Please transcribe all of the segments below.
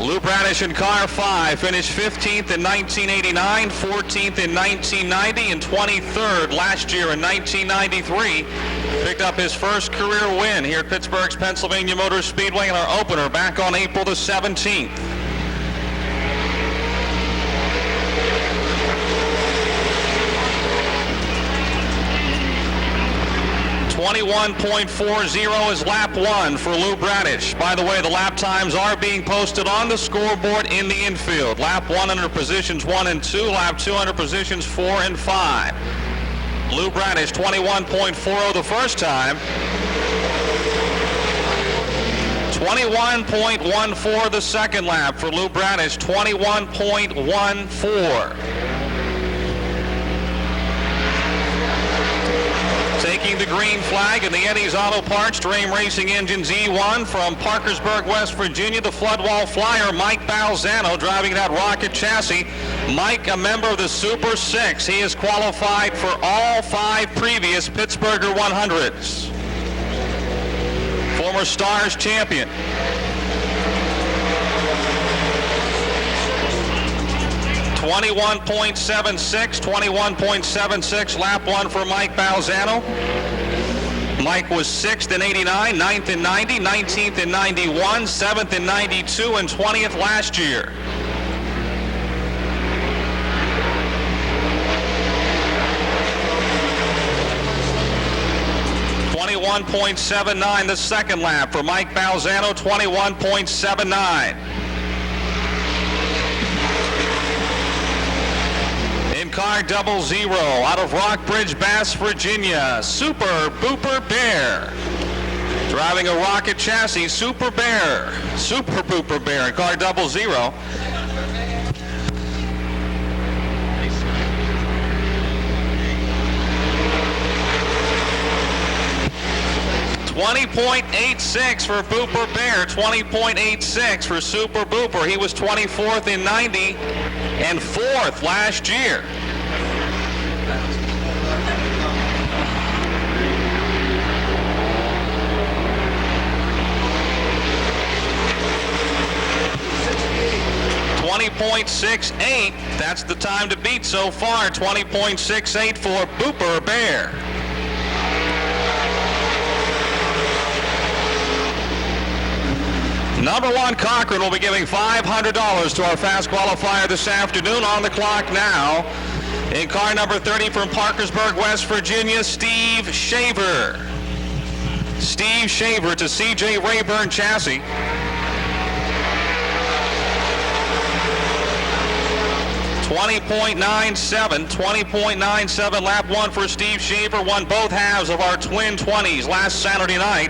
Lou Bradish in car 5 finished 15th in 1989, 14th in 1990, and 23rd last year in 1993. Picked up his first career win here at Pittsburgh's Pennsylvania Motor Speedway in our opener back on April the 17th. 21.40 is lap 1 for Lou Bradish. By the way, the lap times are being posted on the scoreboard in the infield. Lap 1 under positions 1 and 2, lap 2 under positions 4 and 5. Lou Bradish 21.40 the first time. 21.14 the second lap for Lou Bradish, 21.14. Taking the green flag in the Eddie's Auto Parts Dream Racing Engines E1 from Parkersburg, West Virginia, the Floodwall Flyer, Mike Balzano, driving that rocket chassis. Mike, a member of the Super 6. He is qualified for all 5 previous Pittsburgher 100s. Former Stars champion. .76, lap 1 for Mike Balzano. Mike was 6th in 89, 9th in 90, 19th in 91, 7th in 92, and 20th last year. .79 the second lap for Mike Balzano, 21.79. In car 00 out of Rockbridge, Bass, Virginia, Super Booper Bear. Driving a rocket chassis, Super Booper Bear in car 00. 20.86 for Booper Bear, 20.86 for Super Booper. He was 24th in 90 and 4th last year. .68, that's the time to beat so far, 20.68 for Booper Bear. Number 1 Cochran will be giving $500 to our fast qualifier this afternoon. On the clock now. In car number 30 from Parkersburg, West Virginia, Steve Shaver. Steve Shaver to CJ Rayburn chassis. .97 lap 1 for Steve Shaver. Won both halves of our twin 20s last Saturday night.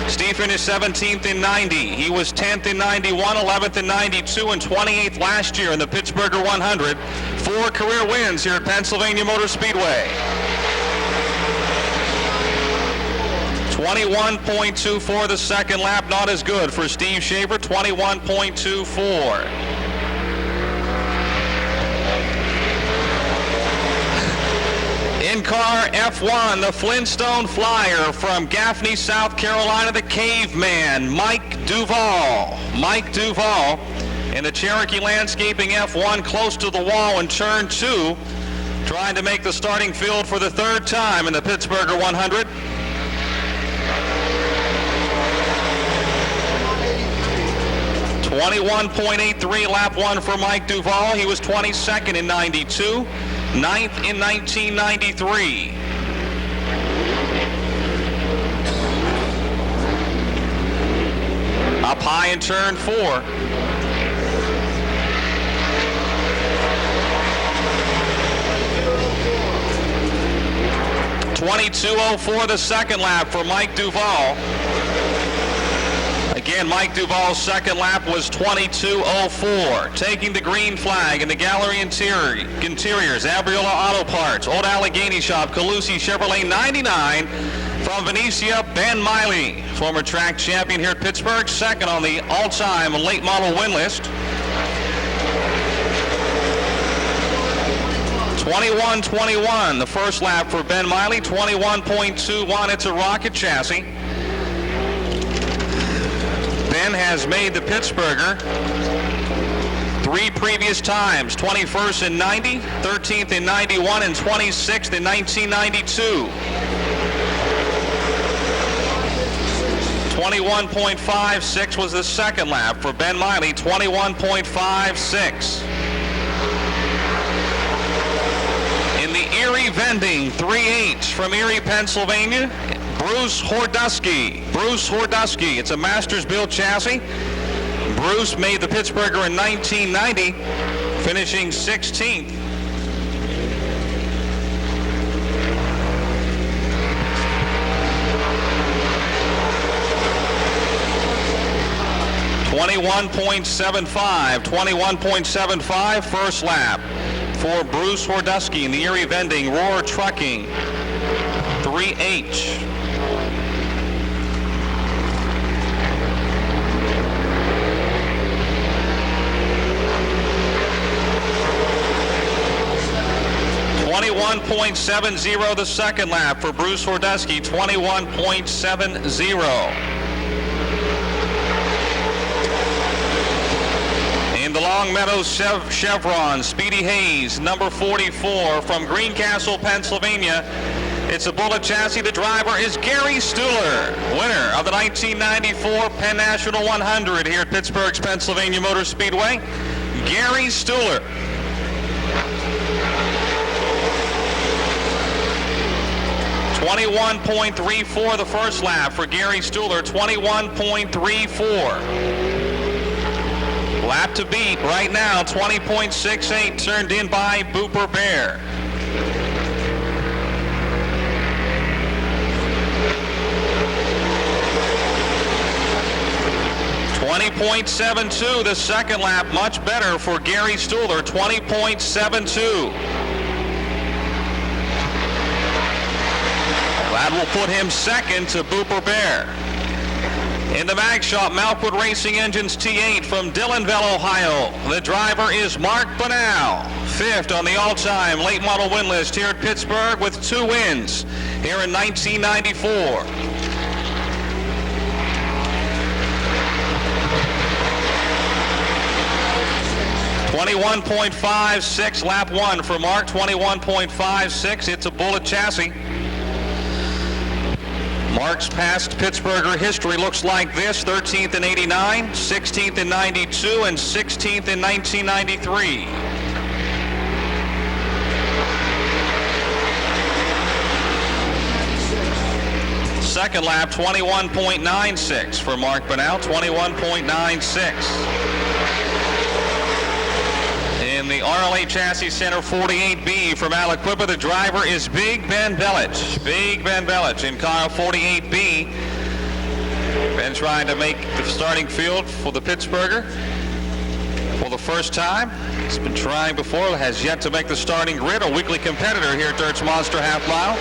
Steve finished 17th in 90. He was 10th in 91, 11th in 92, and 28th last year in the Pittsburgher 100. 4 career wins here at Pennsylvania Motor Speedway. 21.24 the second lap, not as good for Steve Shaver, 21.24. In car F1, the Flintstone Flyer from Gaffney, South Carolina, the Caveman, Mike Duvall. Mike Duvall in the Cherokee Landscaping F1, close to the wall in turn 2, trying to make the starting field for the 3rd time in the Pittsburgher 100. .21.83 lap 1 for Mike Duvall. He was 22nd in 92. 9th in 1993. Up high in turn 4. .22.04 the second lap for Mike Duvall. Again, Mike Duvall's second lap was 22.04. Taking the green flag in the gallery interiors, Abriola Auto Parts, Old Allegheny Shop, Calusi Chevrolet 99 from Venetia, Ben Miley, former track champion here at Pittsburgh, second on the all-time late model win list. 21.21 the first lap for Ben Miley, 21.21. It's a rocket chassis. Ben has made the Pittsburgher Three previous times, 21st in 90, 13th in 91, and 26th in 1992. 21.56 was the second lap for Ben Miley, 21.56. In the Erie Vending 3H from Erie, Pennsylvania, Bruce Hordusky. Bruce Hordusky, it's a Masters built chassis. Bruce made the Pittsburgher in 1990, finishing 16th. .75, first lap for Bruce Hordusky in the Erie Vending Roar Trucking 3H. .70 the second lap for Bruce Hordusky, 21.70. In the Long Meadows Chevron, Speedy Hayes, number 44 from Greencastle, Pennsylvania. It's a Bullet chassis. The driver is Gary Stuhler, winner of the 1994 Penn National 100 here at Pittsburgh's Pennsylvania Motor Speedway. Gary Stuhler. .21.34 the first lap for Gary Stuhler, 21.34. Lap to beat right now, 20.68, turned in by Booper Bear. .72 the second lap, much better for Gary Stuhler, 20.72. That will put him second to Booper Bear. In the mag shop, Malkwood Racing Engines T8 from Dillonville, Ohio. The driver is Mark Banal, fifth on the all-time late model win list here at Pittsburgh with 2 wins here in 1994. .21.56 lap 1 for Mark, 21.56. It's a Bullet chassis. Mark's past Pittsburgher history looks like this: 13th in 89, 16th in 92, and 16th in 1993. Second lap, 21.96 for Mark Banal, 21.96. In the RLA Chassis Center 48B from Aliquippa, the driver is Big Ben Belich. Big Ben Belich in car 48B. Ben trying to make the starting field for the Pittsburgher for the first time. He's been trying before, has yet to make the starting grid. A weekly competitor here at Dirt's Monster Half Mile.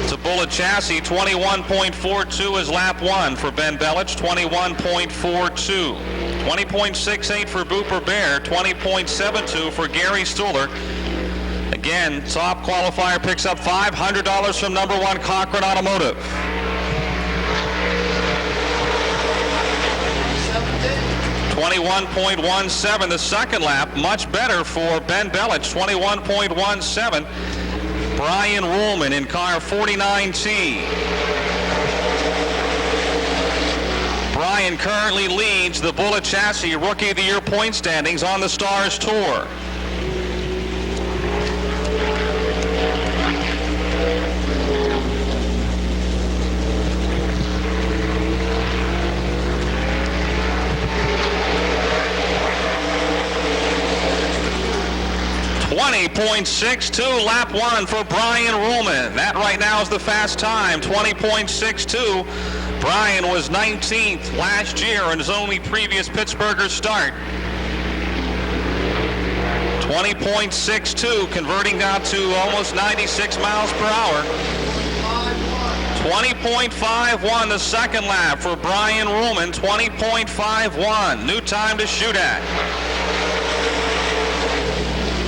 It's a Bullet chassis. 21.42 is lap 1 for Ben Belich. 21.42. 20.68 for Booper Bear, 20.72 for Gary Stuhler. Again, top qualifier picks up $500 from number 1 Cochran Automotive. .21.17 the second lap, much better for Ben Belich, 21.17. Brian Ruhlman in car 49T. Brian currently leads the Bullet Chassis Rookie of the Year point standings on the Stars Tour. .20.62 lap 1 for Brian Ruhlman. That right now is the fast time, 20.62. Brian was 19th last year in his only previous Pittsburgher start. 20.62, converting out to almost 96 miles per hour. 20.51 the second lap for Brian Ruhlman, 20.51. New time to shoot at.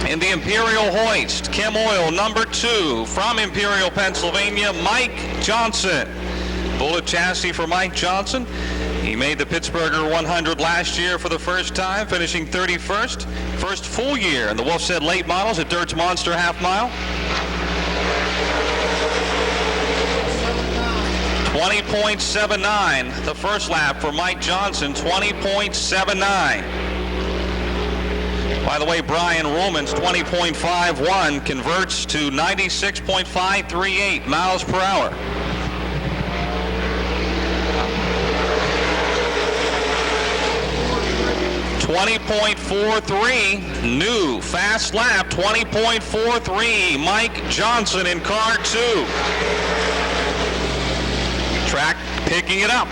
In the Imperial Hoist, Chem Oil number 2 from Imperial, Pennsylvania, Mike Johnson. Bullet chassis for Mike Johnson. He made the Pittsburgher 100 last year for the first time, finishing 31st. First full year in the Wolfstead Late Models at Dirt's Monster Half Mile. 20.79 the first lap for Mike Johnson, 20.79. By the way, Brian Ruhlman's 20.51 converts to 96.538 miles per hour. .43 new fast lap, 20.43 Mike Johnson in car 2. Track picking it up.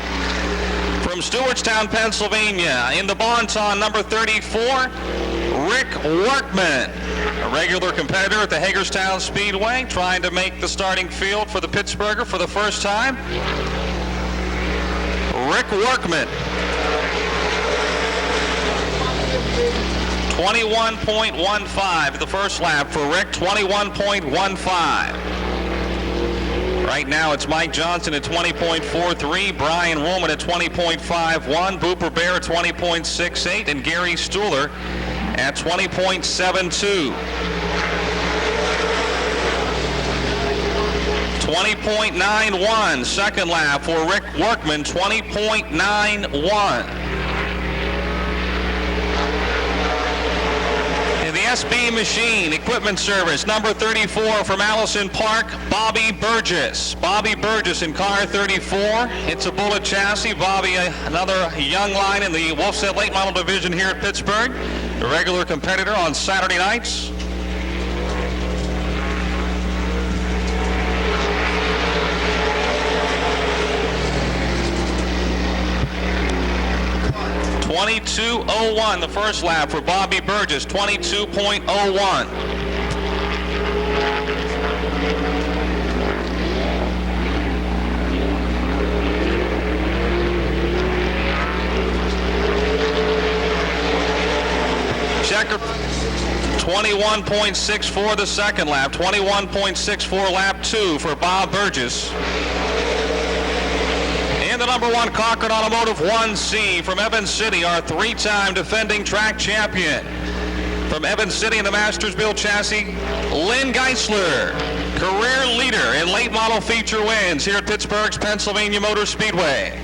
From Stewartstown, Pennsylvania, in the Bonton, number 34, Rick Workman, a regular competitor at the Hagerstown Speedway, trying to make the starting field for the Pittsburgher for the first time. Rick Workman. 21.15 the first lap for Rick, 21.15. Right now it's Mike Johnson at 20.43, Brian Ruhlman at 20.51, Booper Bear at 20.68, and Gary Stuhler at 20.72. 20.91 second lap for Rick Workman, 20.91. The SB Machine Equipment Service, number 34 from Allison Park, Bobby Burgess. Bobby Burgess in car 34. It's a Bullet chassis. Bobby, another young line in the Wolfstead Late Model Division here at Pittsburgh. A regular competitor on Saturday nights. .22.01 the first lap for Bobby Burgess, 22.01. Checker 21.64 the second lap, 21.64 lap 2 for Bob Burgess. And the number 1 Cochran Automotive 1C from Evans City, our 3-time defending track champion. From Evans City in the Mastersville chassis, Lynn Geisler, career leader in late model feature wins here at Pittsburgh's Pennsylvania Motor Speedway.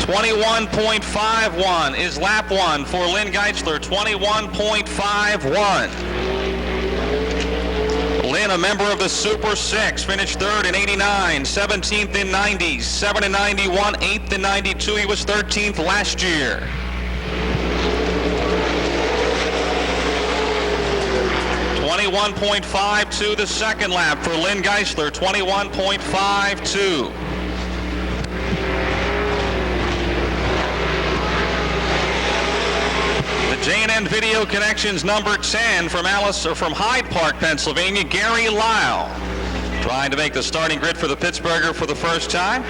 .21.51 is lap 1 for Lynn Geisler, 21.51. Lynn, a member of the Super 6, finished 3rd in 89, 17th in 90, 7th in 91, 8th in 92. He was 13th last year. .21.52 the second lap for Lynn Geisler, 21.52. J&N Video Connections number 10 from Hyde Park, Pennsylvania, Gary Lyle. Trying to make the starting grid for the Pittsburgher for the first time.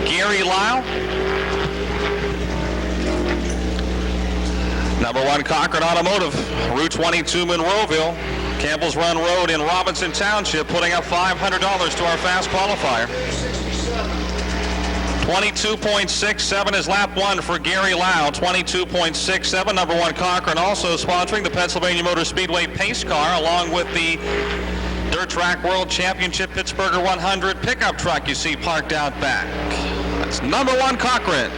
Gary Lyle. Number 1 Cochran Automotive, Route 22 Monroeville, Campbell's Run Road in Robinson Township, putting up $500 to our fast qualifier. 22.67 is lap 1 for Gary Lau. 22.67. Number 1 Cochran also sponsoring the Pennsylvania Motor Speedway pace car, along with the Dirt Track World Championship Pittsburgher 100 pickup truck you see parked out back. That's number 1 Cochran.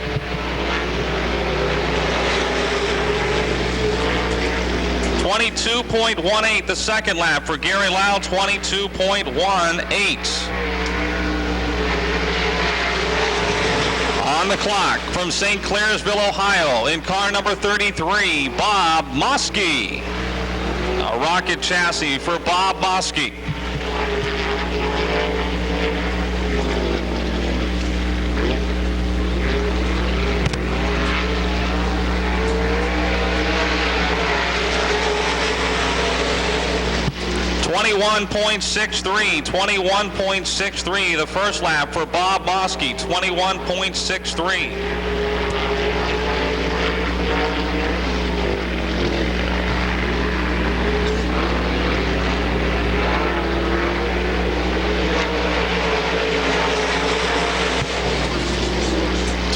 .22.18 the second lap for Gary Lau. 22.18. On the clock from St. Clairsville, Ohio, in car number 33, Bob Moski. A rocket chassis for Bob Moski. .21.63, the first lap for Bob Moski, 21.63.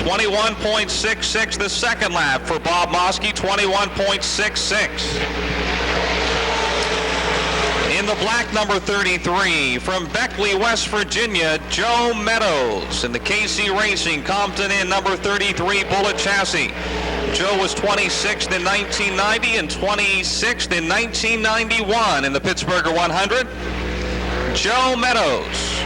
21.66 the second lap for Bob Mosky, 21.66. In the black, number 33, from Beckley, West Virginia, Joe Meadows. In the KC Racing, Compton Inn, number 33, Bullet Chassis. Joe was 26th in 1990 and 26th in 1991 in the Pittsburgher 100. Joe Meadows.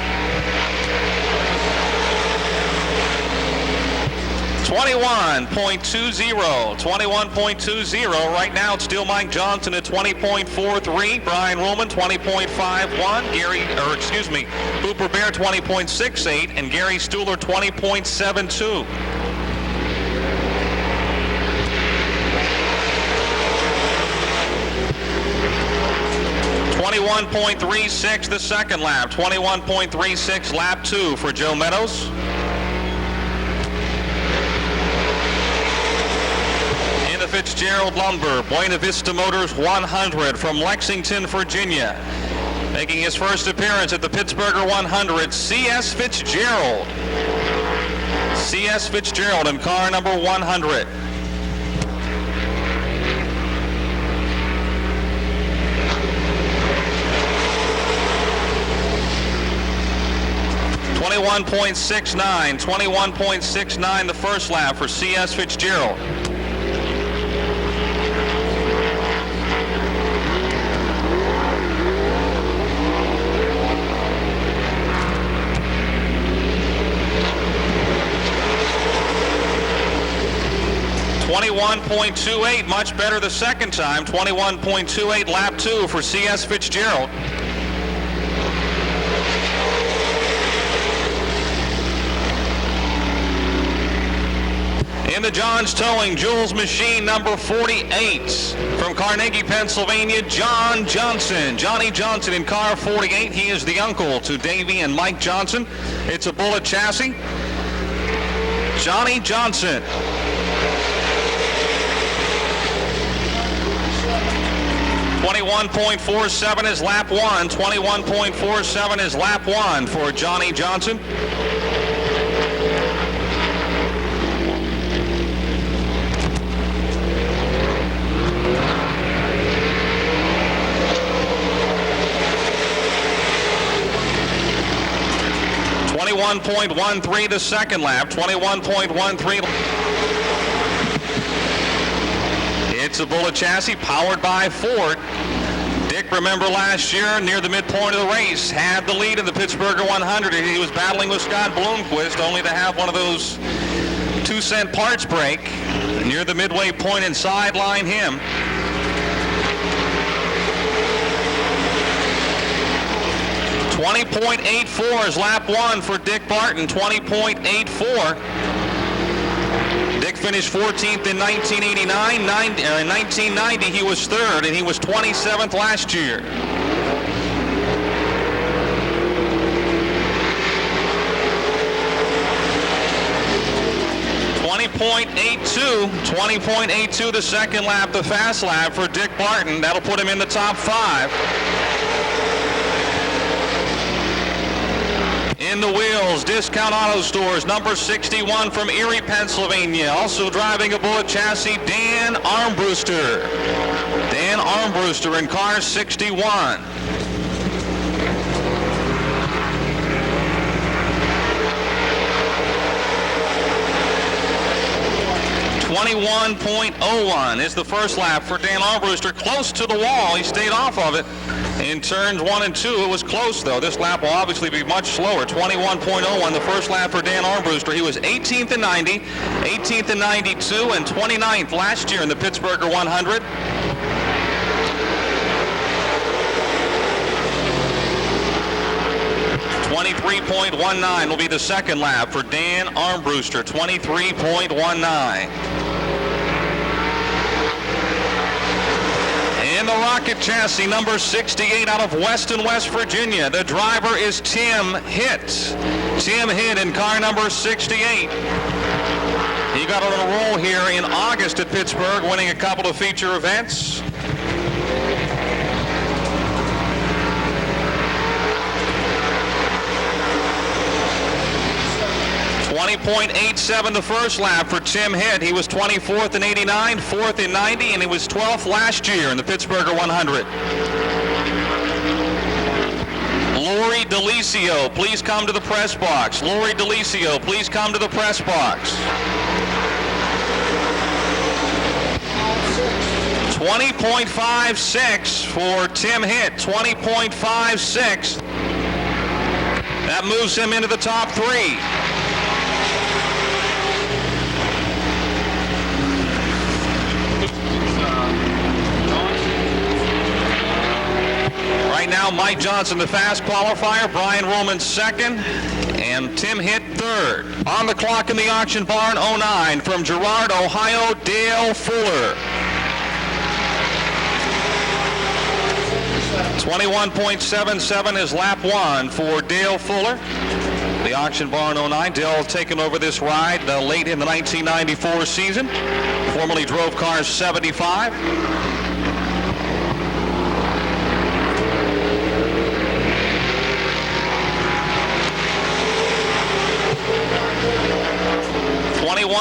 21.20. Right now it's still Mike Johnson at 20.43. Brian Ruhlman 20.51. Hooper Bear 20.68, and Gary Stuhler 20.72. .36 the second lap. 21.36 lap 2 for Joe Meadows. Fitzgerald Lumber, Buena Vista Motors 100 from Lexington, Virginia. Making his first appearance at the Pittsburgher 100, C.S. Fitzgerald. C.S. Fitzgerald in car number 100. .21.69 the first lap for C.S. Fitzgerald. .21.28, much better the second time. 21.28 lap 2 for C.S. Fitzgerald. In the John's Towing, Jules Machine, number 48. From Carnegie, Pennsylvania, John Johnson. Johnny Johnson in car 48. He is the uncle to Davey and Mike Johnson. It's a Bullet Chassis. Johnny Johnson. 21.47 is lap 1. 21.47 is lap 1 for Johnny Johnson. .13 the second lap. 21.13. It's a Bullet Chassis powered by Ford. Dick, remember last year near the midpoint of the race, had the lead in the Pittsburgher 100. He was battling with Scott Bloomquist, only to have one of those 2-cent parts break near the midway point and sideline him. .20.84 is lap 1 for Dick Barton. 20.84. Dick finished 14th in 1989. In 1990 he was 3rd, and he was 27th last year. .20.82 the second lap, the fast lap for Dick Barton. That'll put him in the top 5. In the wheels, Discount Auto Stores, number 61 from Erie, Pennsylvania. Also driving a Bullet Chassis, Dan Armbruster. Dan Armbruster in car 61. .21.01 is the first lap for Dan Armbruster. Close to the wall. He stayed off of it. In turns 1 and 2, it was close, though. This lap will obviously be much slower. 21.01, the first lap for Dan Armbruster. He was 18th in 90, 18th in 92, and 29th last year in the Pittsburgher 100. .23.19 will be the second lap for Dan Armbruster. 23.19. In the Rocket Chassis, number 68 out of Weston, West Virginia. The driver is Tim Hitt. Tim Hitt in car number 68. He got on a roll here in August at Pittsburgh, winning a couple of feature events. 20.87 the first lap for Tim Hitt. He was 24th in 89, 4th in 90, and he was 12th last year in the Pittsburgher 100. Lori DeLisio, please come to the press box. Lori DeLisio, please come to the press box. 20.56 for Tim Hitt, 20.56. That moves him into the top three. Right now, Mike Johnson, the fast qualifier, Brian Roman second, and Tim Hitt third. On the clock in the auction barn, 09 from Girard, Ohio, Dale Fuller. 21.77 is lap one for Dale Fuller. The auction barn 09. Dale taking over this ride late in the 1994 season. Formerly drove cars 75.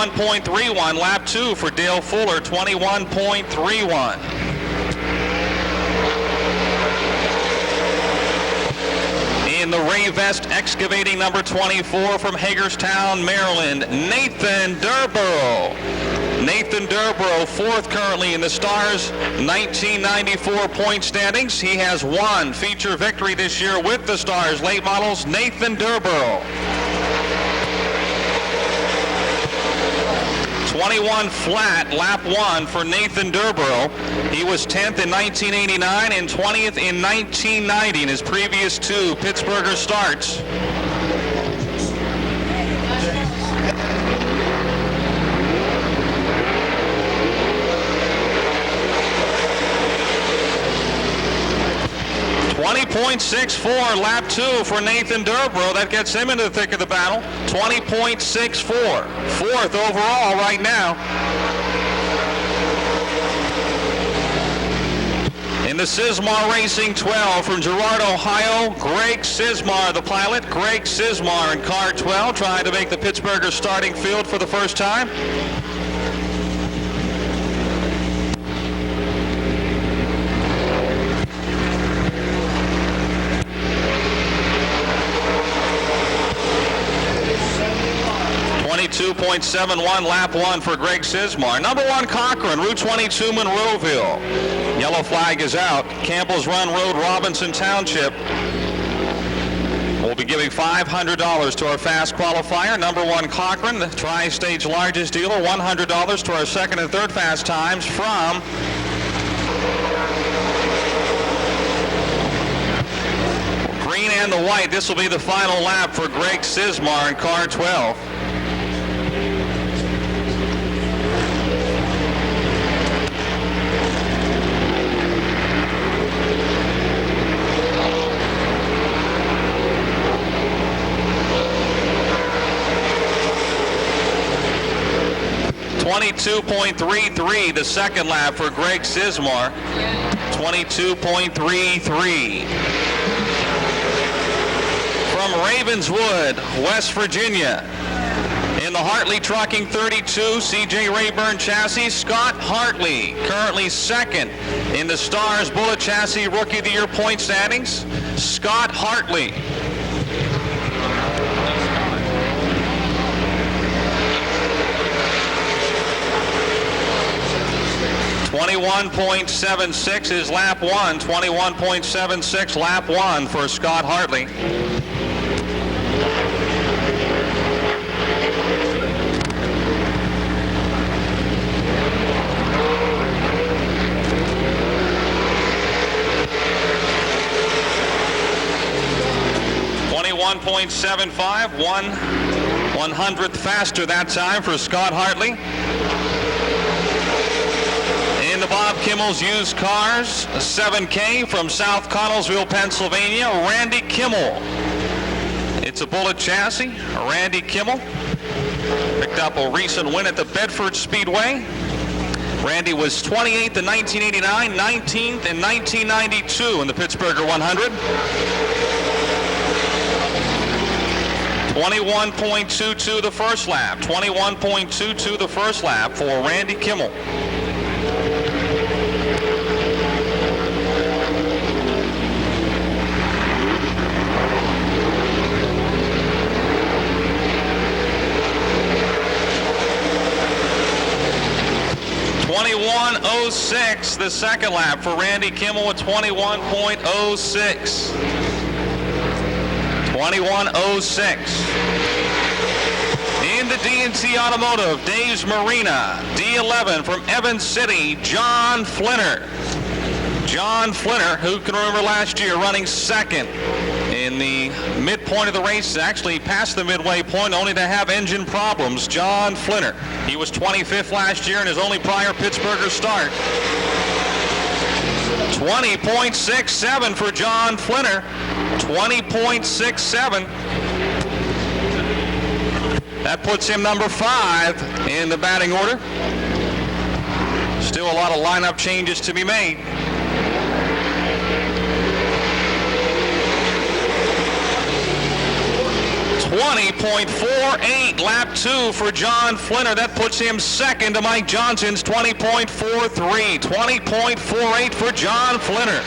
.31 lap two for Dale Fuller. 21.31. In the Ray Vest Excavating number 24 from Hagerstown, Maryland, Nathan Durborough. Nathan Durborough, fourth currently in the Stars 1994 point standings. He has one feature victory this year with the Stars late models. Nathan Durborough. 21 flat, lap one for Nathan Durborough. He was 10th in 1989 and 20th in 1990 in his previous two Pittsburgher starts. .64 lap two for Nathan Durborough. That gets him into the thick of the battle. 20.64. Fourth overall right now. In the Sismar Racing 12 from Girard, Ohio, Greg Sismar, the pilot. Greg Sismar in car 12, trying to make the Pittsburgher starting field for the first time. .71 lap one for Greg Sismar. Number one Cochran, Route 22 Monroeville. Yellow flag is out. Campbell's Run Road, Robinson Township. We'll be giving $500 to our fast qualifier. Number one Cochran, the tri-state's largest dealer. $100 to our second and third fast times from green and the white. This will be the final lap for Greg Sismar in car 12. .22.33 the second lap for Greg Sismar. 22.33. From Ravenswood, West Virginia, in the Hartley Trucking 32 C.J. Rayburn chassis, Scott Hartley, currently second in the Stars Bullet Chassis Rookie of the Year point standings. Scott Hartley. 21.76 is lap one. 21.76 lap one for Scott Hartley. .75, 1/100th faster that time for Scott Hartley. In the Bob Kimmel's Used Cars, a 7K from South Connellsville, Pennsylvania, Randy Kimmel. It's a Bullet chassis. Randy Kimmel picked up a recent win at the Bedford Speedway. Randy was 28th in 1989, 19th in 1992 in the Pittsburgher 100. 21.22 the first lap. 21.22 the first lap for Randy Kimmel. .21.06 the second lap for Randy Kimmel with 21.06. 21.06. In the D&T Automotive, Dave's Marina, D11 from Evans City, John Flinner. John Flinner, who can remember last year running second in the midpoint of the race, actually past the midway point, only to have engine problems. John Flinner. He was 25th last year in his only prior Pittsburgher start. 20.67 for John Flinner. 20.67. That puts him number 5 in the batting order. Still a lot of lineup changes to be made. 20.48 lap 2 for John Flinner. That puts him second to Mike Johnson's 20.43. 20.48 for John Flinner.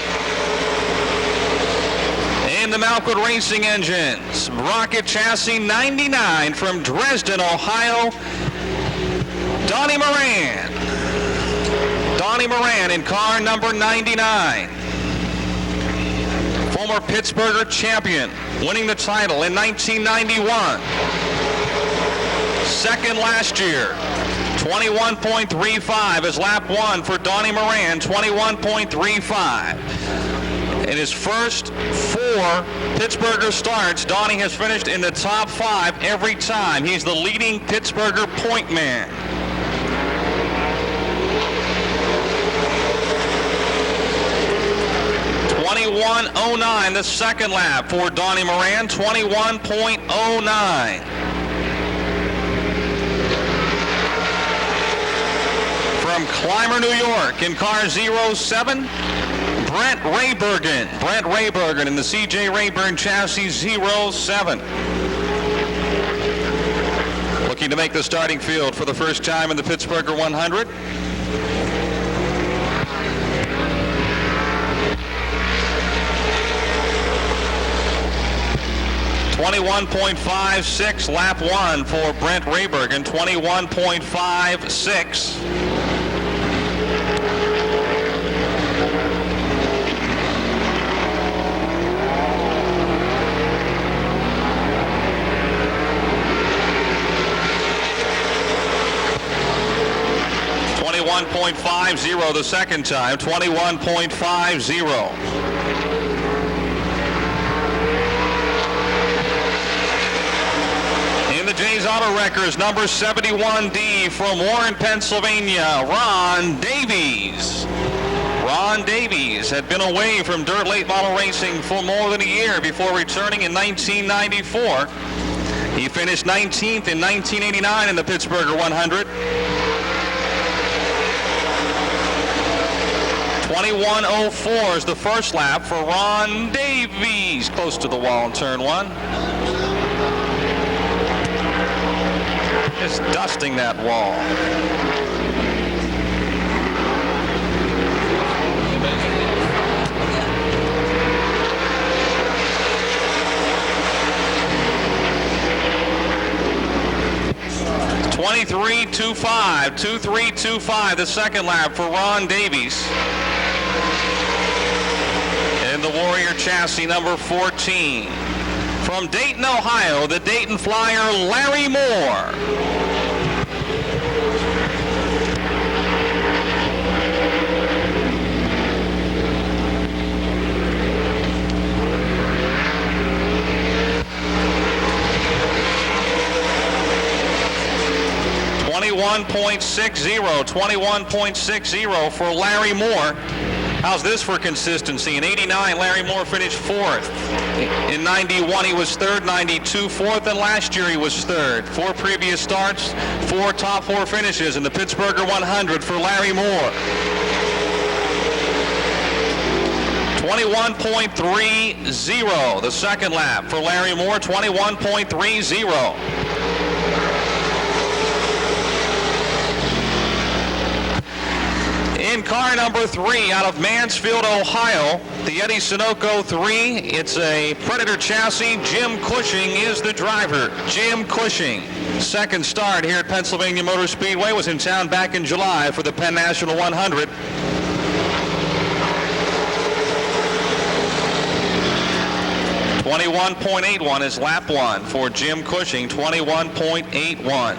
In the Malkwood Racing Engines, Rocket Chassis 99 from Dresden, Ohio, Donnie Moran. Donnie Moran in car number 99. Former Pittsburgher champion, winning the title in 1991. Second last year. 21.35 is lap 1 for Donnie Moran, 21.35. In his first 4 Pittsburgher starts, Donnie has finished in the top 5 every time. He's the leading Pittsburgher point man. .21.09 the second lap for Donnie Moran, 21.09. From Clymer, New York, in car 07, Brent Raybergen. Brent Raybergen in the C.J. Rayburn chassis 07. Looking to make the starting field for the first time in the Pittsburgher 100. .21.56 lap 1 for Brent Raybergen, 21.56. .21.50 the second time, 21.50. In the Jay's Auto Wreckers, number 71D from Warren, Pennsylvania, Ron Davies. Ron Davies had been away from dirt late model racing for more than a year before returning in 1994. He finished 19th in 1989 in the Pittsburgher 100. 21.04 is the first lap for Ron Davies. Close to the wall in turn 1. Just dusting that wall. .23.25 the second lap for Ron Davies. In the Warrior chassis number 14. From Dayton, Ohio, the Dayton Flyer, Larry Moore. .21.60 for Larry Moore. How's this for consistency? In 89, Larry Moore finished 4th. In 91, he was 3rd, 92, 4th, and last year he was 3rd. 4 previous starts, 4 top 4 finishes in the Pittsburgher 100 for Larry Moore. 21.30. The second lap for Larry Moore, 21.30. In car number 3 out of Mansfield, Ohio, the Eddie Sunoco 3. It's a Predator chassis. Jim Cushing is the driver. Jim Cushing. Second start here at Pennsylvania Motor Speedway. Was in town back in July for the Penn National 100. .81 is lap 1 for Jim Cushing. 21.81.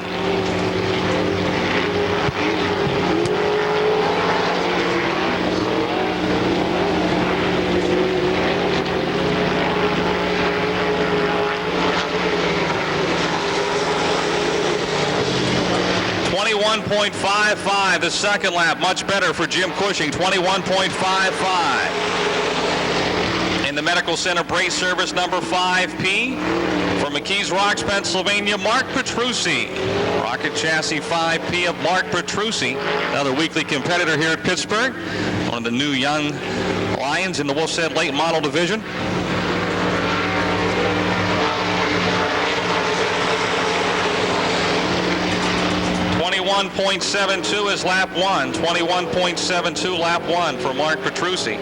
21.55 the second lap. Much better for Jim Cushing. 21.55. In the Medical Center brace service number 5P from McKees Rocks, Pennsylvania, Mark Petrucci. Rocket chassis 5P of Mark Petrucci, another weekly competitor here at Pittsburgh. One of the new young Lions in the Wolfstead late model division. 21.72 is lap 1. 21.72 lap 1 for Mark Petrucci.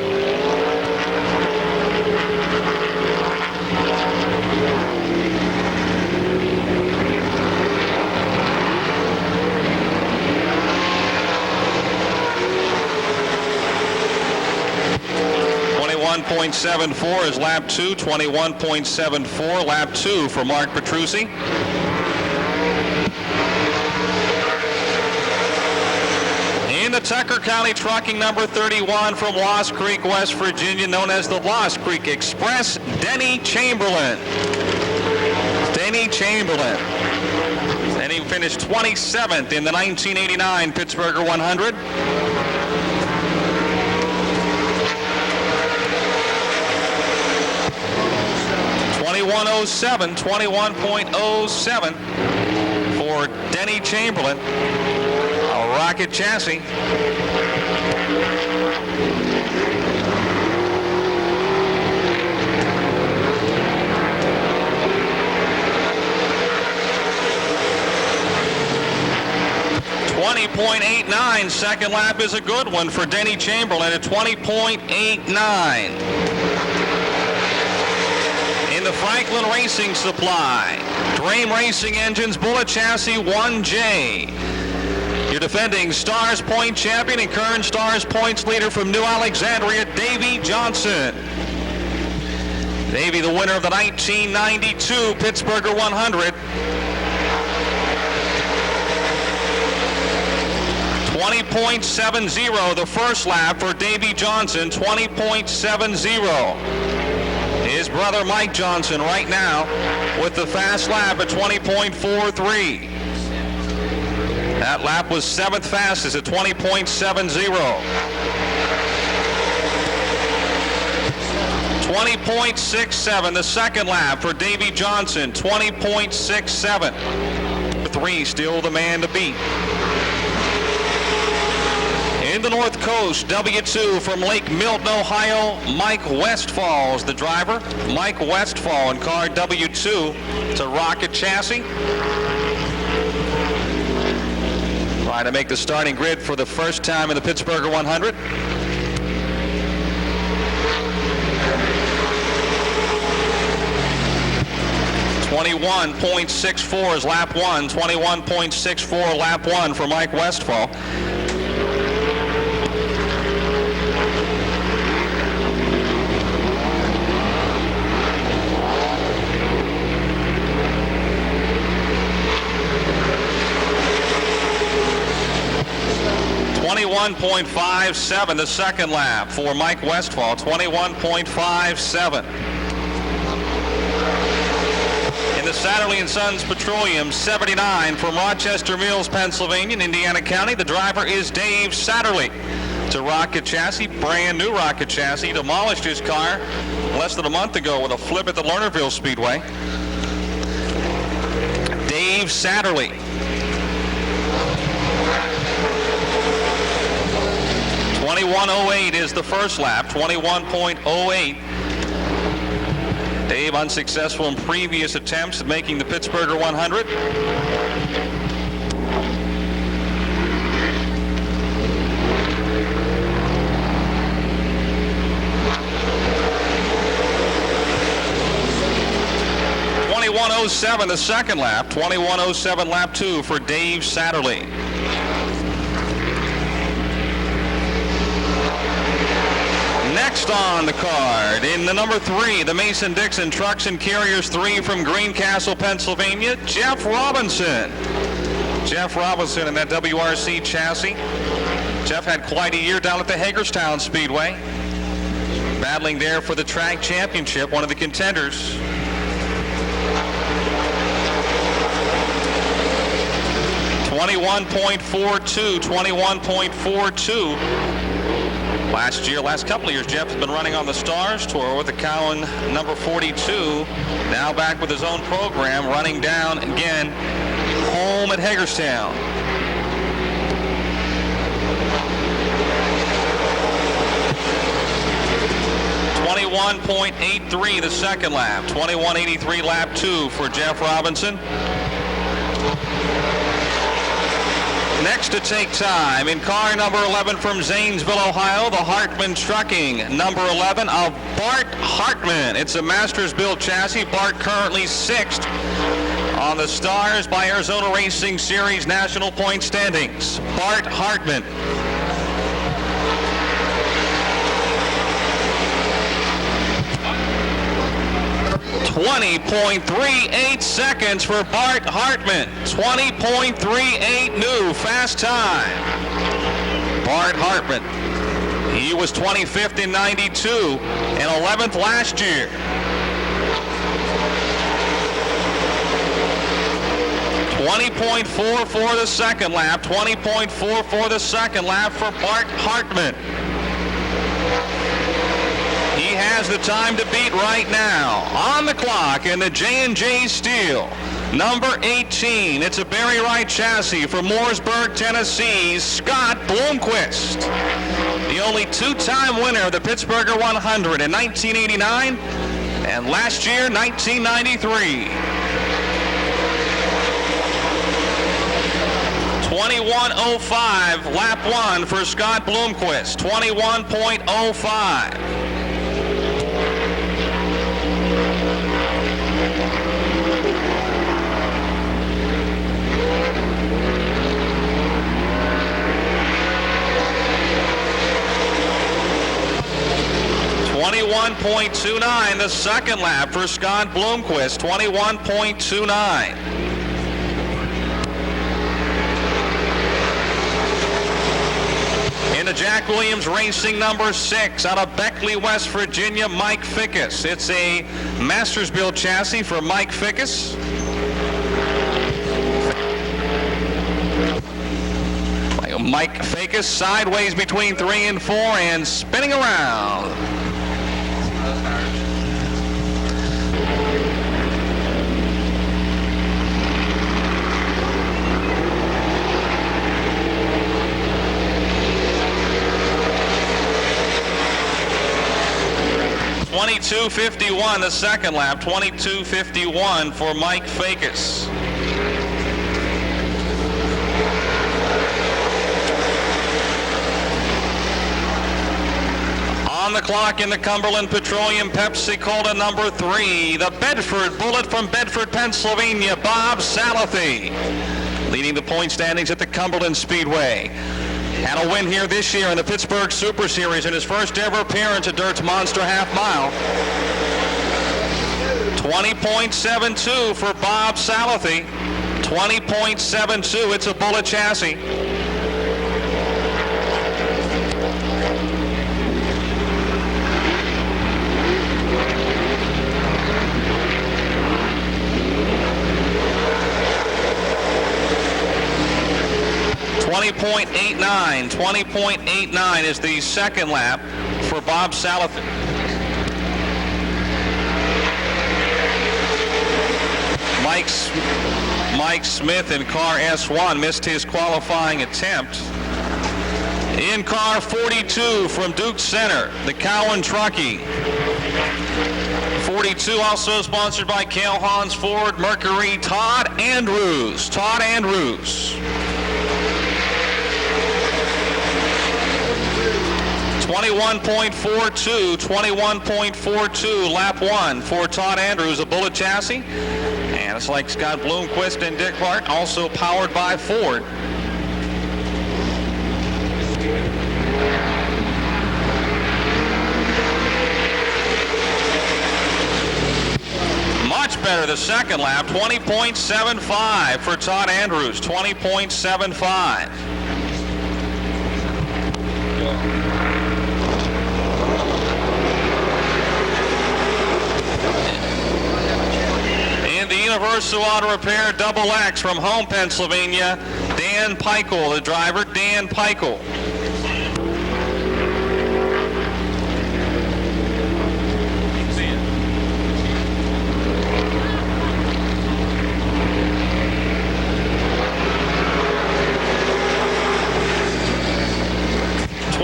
.74 is lap 2. 21.74 lap 2 for Mark Petrucci. In the Tucker County Trucking number 31 from Lost Creek, West Virginia, known as the Lost Creek Express, Denny Chamberlain. Denny Chamberlain. And he finished 27th in the 1989 Pittsburgher 100. .21.07, 21.07 for Denny Chamberlain. A rocket chassis. .20.89, second lap is a good one for Denny Chamberlain at 20.89. In the Franklin Racing Supply, Dream Racing Engines, Bullet Chassis 1J. Your defending Stars Point champion and current Stars Points leader from New Alexandria, Davey Johnson. Davey, the winner of the 1992 Pittsburgher 100. 20.70 the first lap for Davey Johnson, 20.70. His brother Mike Johnson right now with the fast lap at 20.43. That lap was 7th fastest at 20.70. 20.67 the second lap for Davey Johnson, 20.67. 3 still the man to beat. In the North Coast, W2 from Lake Milton, Ohio, Mike Westfall is the driver. Mike Westfall in car W2. It's a rocket chassis. Trying to make the starting grid for the first time in the Pittsburgher 100. .21.64 is lap 1. 21.64 lap 1 for Mike Westfall. .21.57 the second lap for Mike Westfall. 21.57. In the Satterley & Sons Petroleum 79 from Rochester Mills, Pennsylvania, in Indiana County, the driver is Dave Satterley. It's a rocket chassis, brand new rocket chassis. He demolished his car less than a month ago with a flip at the Lernerville Speedway. Dave Satterley. 21:08 is the first lap, 21.08. Dave unsuccessful in previous attempts at making the Pittsburgher 100. .21:07 the second lap, 21:07 lap 2 for Dave Satterley. Next on the card, in the number 3, the Mason-Dixon Trucks and Carriers 3 from Greencastle, Pennsylvania, Jeff Robinson. Jeff Robinson in that WRC chassis. Jeff had quite a year down at the Hagerstown Speedway, battling there for the track championship, one of the contenders. .21.42. Last couple of years, Jeff has been running on the Stars Tour with the Cowan number 42. Now back with his own program, running down again home at Hagerstown. .21.83 the second lap, 21:83 lap 2 for Jeff Robinson. Next to take time in car number 11 from Zanesville, Ohio, the Hartman Trucking number 11 of Bart Hartman. It's a Masters build chassis. Bart currently 6th on the Stars by Arizona Racing Series national point standings. Bart Hartman. 20.38 seconds for Bart Hartman. 20.38 new fast time. Bart Hartman. He was 25th in 92 and 11th last year. .20.44 the second lap. 20.44 the second lap for Bart Hartman. He has the time to beat right now. On the clock in the J&J Steel, number 18. It's a Barry Wright chassis from Mooresburg, Tennessee, Scott Bloomquist. The only two-time winner of the Pittsburgher 100 in 1989 and last year, 1993. 21:05 lap 1 for Scott Bloomquist. 21.05. .21.29 the second lap for Scott Bloomquist. 21.29. In the Jack Williams Racing number 6 out of Beckley, West Virginia, Mike Fickus. It's a Masters build chassis for Mike Fickus. Mike Fickus sideways between 3 and 4 and spinning around. .22.51 the second lap. 22.51 for Mike Fickus. On the clock in the Cumberland Petroleum Pepsi Cola number 3, the Bedford Bullet from Bedford, Pennsylvania, Bob Salathy, leading the point standings at the Cumberland Speedway. Had a win here this year in the Pittsburgh Super Series in his first ever appearance at Dirt's Monster Half Mile. 20.72 for Bob Salathy. 20.72, it's a Bullet chassis. .20.89 is the second lap for Bob Salathy. Mike Smith in car S1 missed his qualifying attempt. In car 42 from Duke Center, the Cowan Truckee. 42 also sponsored by Cale Hans Ford, Mercury, Todd Andrews. 21.42, lap one for Todd Andrews, a Bullet chassis. And it's like Scott Bloomquist and Dick Clark, also powered by Ford. Much better the second lap, 20.75 for Todd Andrews, 20.75. In the Universal Auto Repair Double X from home, Pennsylvania, Dan Peichel, the driver, Dan Peichel.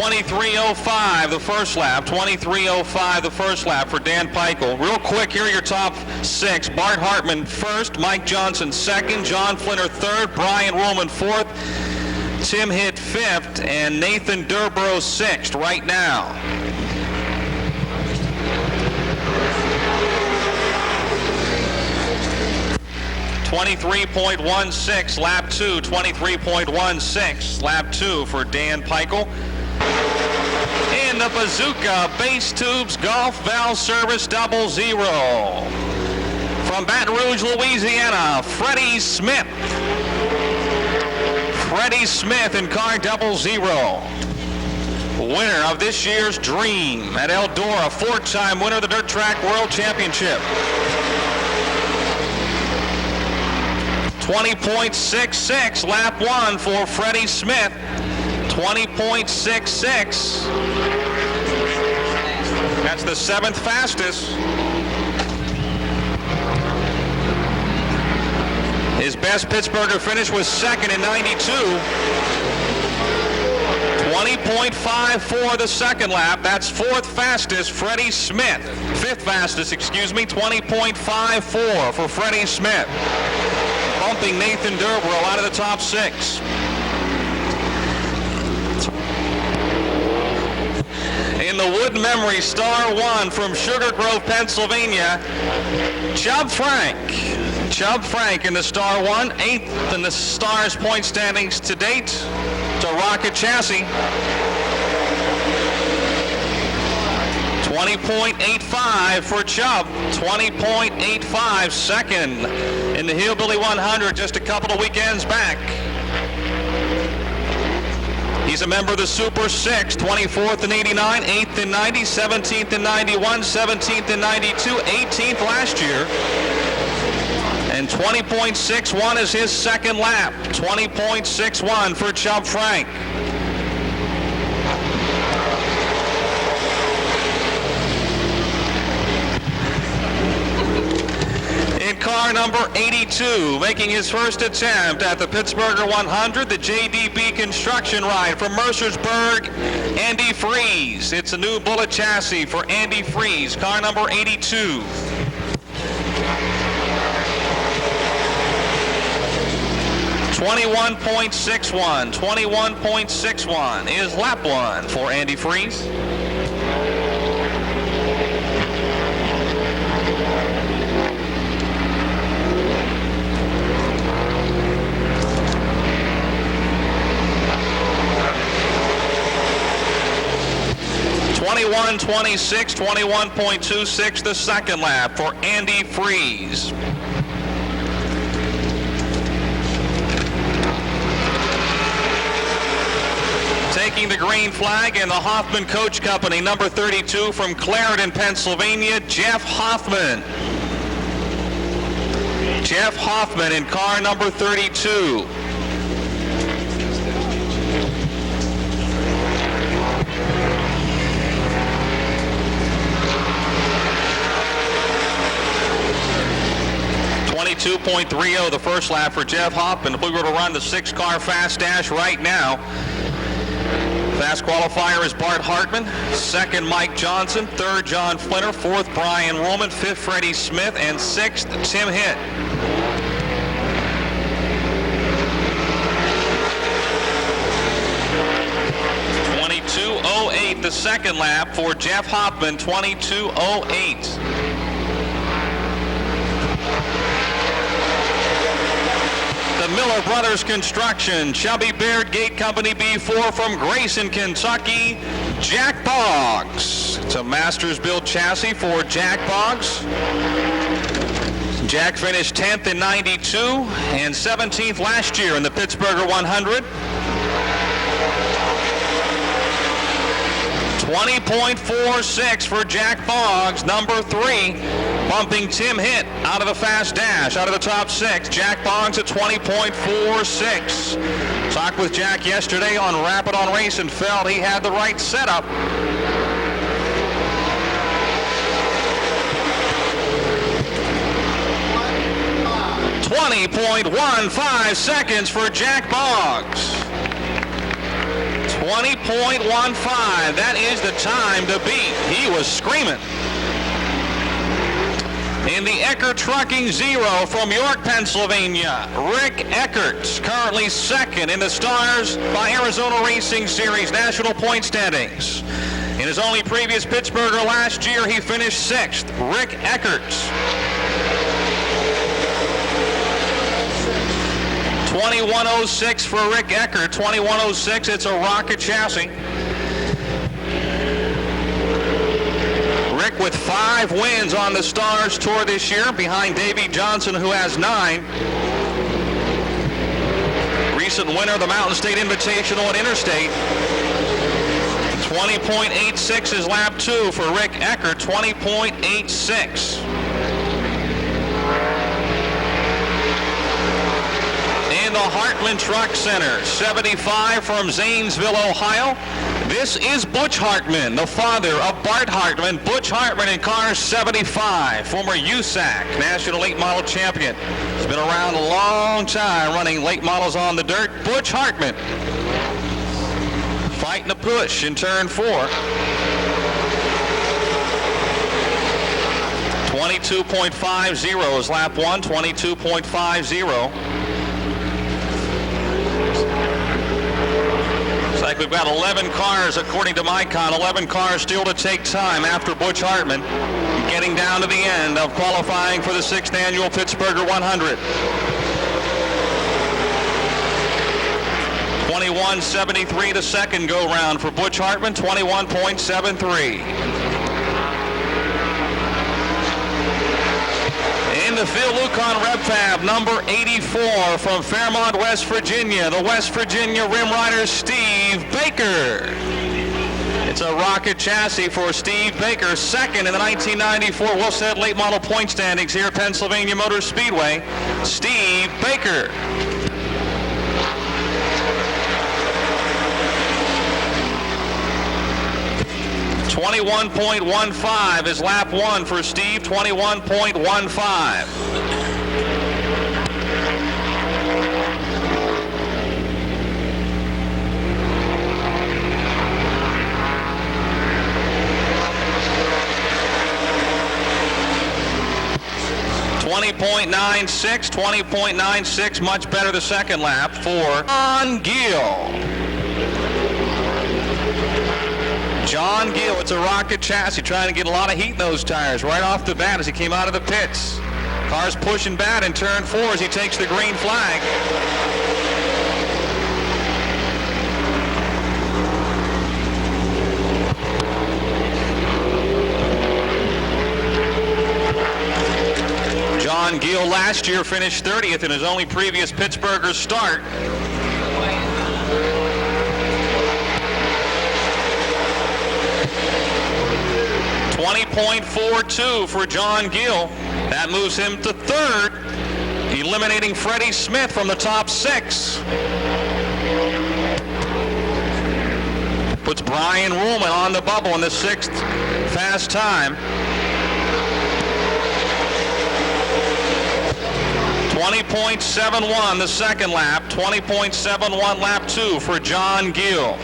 .23.05 the first lap, 23.05 the first lap for Dan Peichel. Real quick, here are your top six. Bart Hartman first, Mike Johnson second, John Flinner third, Brian Woolman fourth, Tim Hitt fifth, and Nathan Durborough sixth right now. .23.16 lap two, 23.16 lap two for Dan Peichel. In the Bazooka Base Tubes Golf Valve Service 00. From Baton Rouge, Louisiana, Freddie Smith. Freddie Smith in car 00. Winner of this year's Dream at Eldora, four-time winner of the Dirt Track World Championship. 20.66 lap one for Freddie Smith. 20.66. That's the seventh fastest. His best Pittsburgher finish was second in 92. 20.54 the second lap. That's fourth fastest, Freddie Smith. Fifth fastest, 20.54 for Freddie Smith. Bumping Nathan Durborough out of the top six. In the Wood Memory Star 1 from Sugar Grove, Pennsylvania, Chubb Frank. Chubb Frank in the Star 1, 8th in the Stars point standings to date. It's a Rocket chassis. 20.85 for Chubb, 20.85, second in the Hillbilly 100 just a couple of weekends back. He's a member of the Super 6, 24th in 89, 8th in 90, 17th in 91, 17th in 92, 18th last year. And 20.61 is his second lap, 20.61 for Chubb Frank. In car number 82, making his first attempt at the Pittsburgher 100, the JDB construction ride from Mercersburg, Andy Freeze. It's a new Bullet chassis for Andy Freeze, car number 82. .21.61 is lap one for Andy Freeze. .21.26, 21.26 the second lap for Andy Freeze. Taking the green flag in the Hoffman Coach Company, number 32 from Clarendon, Pennsylvania, Jeff Hoffman. Jeff Hoffman in car number 32. .30 the first lap for Jeff Hoffman. We're going to run the 6-car fast dash right now. Fast qualifier is Bart Hartman, second Mike Johnson, third John Flinter, fourth Brian Woolman, fifth Freddie Smith, and sixth Tim Hitt. .22.08 the second lap for Jeff Hoffman, 22.08. The Miller Brothers Construction, Chubby Baird Gate Company B4 from Grayson, Kentucky, Jack Boggs. It's a Masters build chassis for Jack Boggs. Jack finished 10th in 92 and 17th last year in the Pittsburgher 100. 20.46 for Jack Boggs, number 3, bumping Tim Hitt out of the fast dash, out of the top 6. Jack Boggs at 20.46. Talked with Jack yesterday on Rapid on Race and felt he had the right setup. .15 seconds for Jack Boggs. 20.15. That is the time to beat. He was screaming. In the Eckert Trucking Zero from York, Pennsylvania, Rick Eckert, currently second in the Stars by Arizona Racing Series National Point Standings. In his only previous Pittsburgher last year, he finished 6th. Rick Eckert. 21.06 for Rick Eckert. 21.06. It's a rocket chassis. Rick with 5 wins on the Stars Tour this year, behind Davey Johnson, who has 9. Recent winner of the Mountain State Invitational at Interstate. 20.86 is lap 2 for Rick Eckert. 20.86. In the Heartland Truck Center, 75 from Zanesville, Ohio. This is Butch Hartman, the father of Bart Hartman. Butch Hartman in car 75, former USAC National Late Model Champion. He's been around a long time running late models on the dirt. Butch Hartman fighting a push in turn 4. 22.50 is lap 1, 22.50. Looks like we've got 11 cars, according to my count, 11 cars still to take time after Butch Hartman, getting down to the end of qualifying for the 6th annual Pittsburgher 100. 21.73 the second go-round for Butch Hartman, 21.73. In the Phil Lucon Rev Fab, number 84 from Fairmont, West Virginia, the West Virginia Rim Rider Steve Baker. It's a rocket chassis for Steve Baker, second in the 1994 Wilstead Late Model Point Standings here at Pennsylvania Motor Speedway. Steve Baker. .21.15 is lap 1 for Steve, 21.15. .20.96, much better the second lap for John Gill. John Gill, it's a rocket chassis, trying to get a lot of heat in those tires right off the bat as he came out of the pits. Car's pushing bad in turn 4 as he takes the green flag. John Gill last year finished 30th in his only previous Pittsburgher start. .42 for John Gill. That moves him to 3rd, eliminating Freddie Smith from the top 6. Puts Brian Woolman on the bubble in the 6th fast time. 20.71 the second lap, 20.71 lap 2 for John Gill.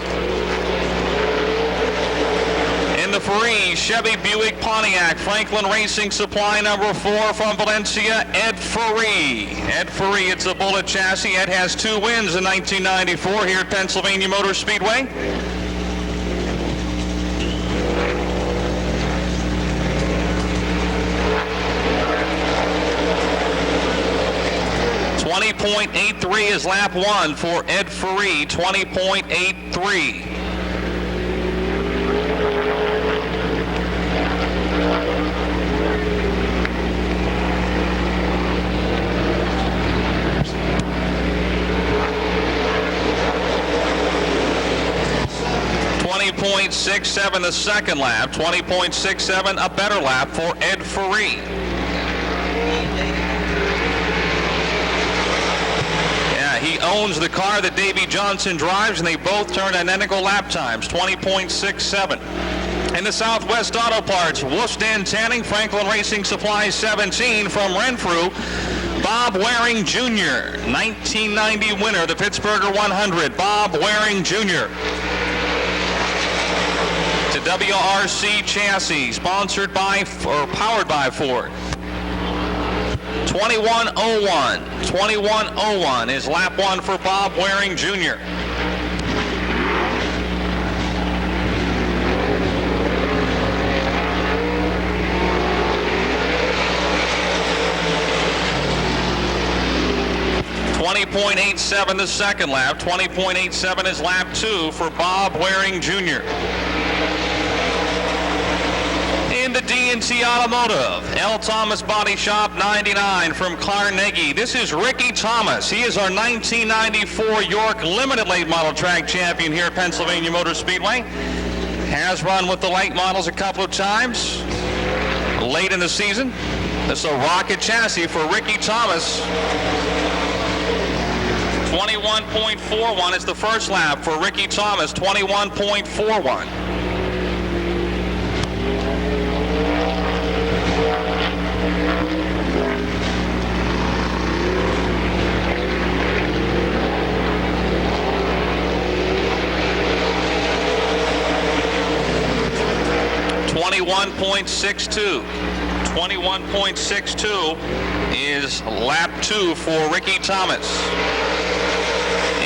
the Ferrari, Chevy, Buick, Pontiac, Franklin Racing Supply number 4 from Valencia, Ed Ferrari. Ed Ferrari, it's a Bullet chassis. Ed has 2 wins in 1994 here at Pennsylvania Motor Speedway. .83 is lap 1 for Ed Ferrari, 20.83. .67 the second lap, 20.67 a better lap for Ed Ferrari. He owns the car that Davey Johnson drives, and they both turn identical lap times, 20.67. In the Southwest Auto Parts, Wolfstand Tanning, Franklin Racing Supply 17 from Renfrew, Bob Waring Jr., 1990 winner, the Pittsburgher 100, Bob Waring Jr. To WRC Chassis, sponsored by or powered by Ford. 21.01 is lap 1 for Bob Waring Jr. .87 the second lap, 20.87 is lap 2 for Bob Waring Jr. In the D&T Automotive, L. Thomas Body Shop 99 from Carnegie. This is Ricky Thomas. He is our 1994 York Limited Late Model Track Champion here at Pennsylvania Motor Speedway. Has run with the late models a couple of times late in the season. This is a rocket chassis for Ricky Thomas. 21.41 is the first lap for Ricky Thomas, 21.41. .22 is lap 2 for Ricky Thomas.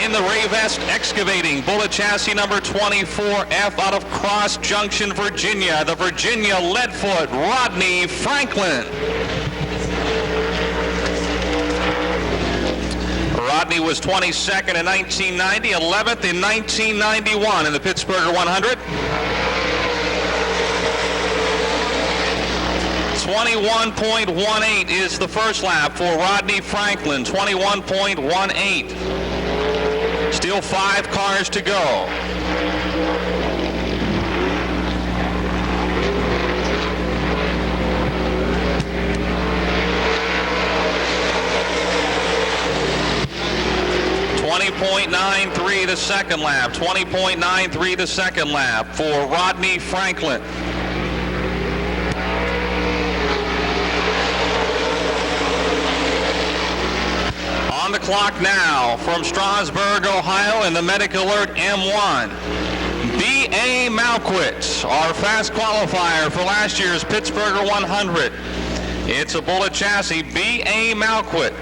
In the Rayvest Excavating, Bullet chassis number 24F out of Cross Junction, Virginia, the Virginia Leadfoot, Rodney Franklin. Rodney was 22nd in 1990, 11th in 1991 in the Pittsburgher 100. 21.18 is the first lap for Rodney Franklin, 21.18. Still 5 cars to go. .93 the second lap, 20.93 the second lap for Rodney Franklin. On the clock now from Strasburg, Ohio in the Medic Alert M1. B.A. Malquit, our fast qualifier for last year's Pittsburgher 100. It's a Bullet chassis, B.A. Malquit.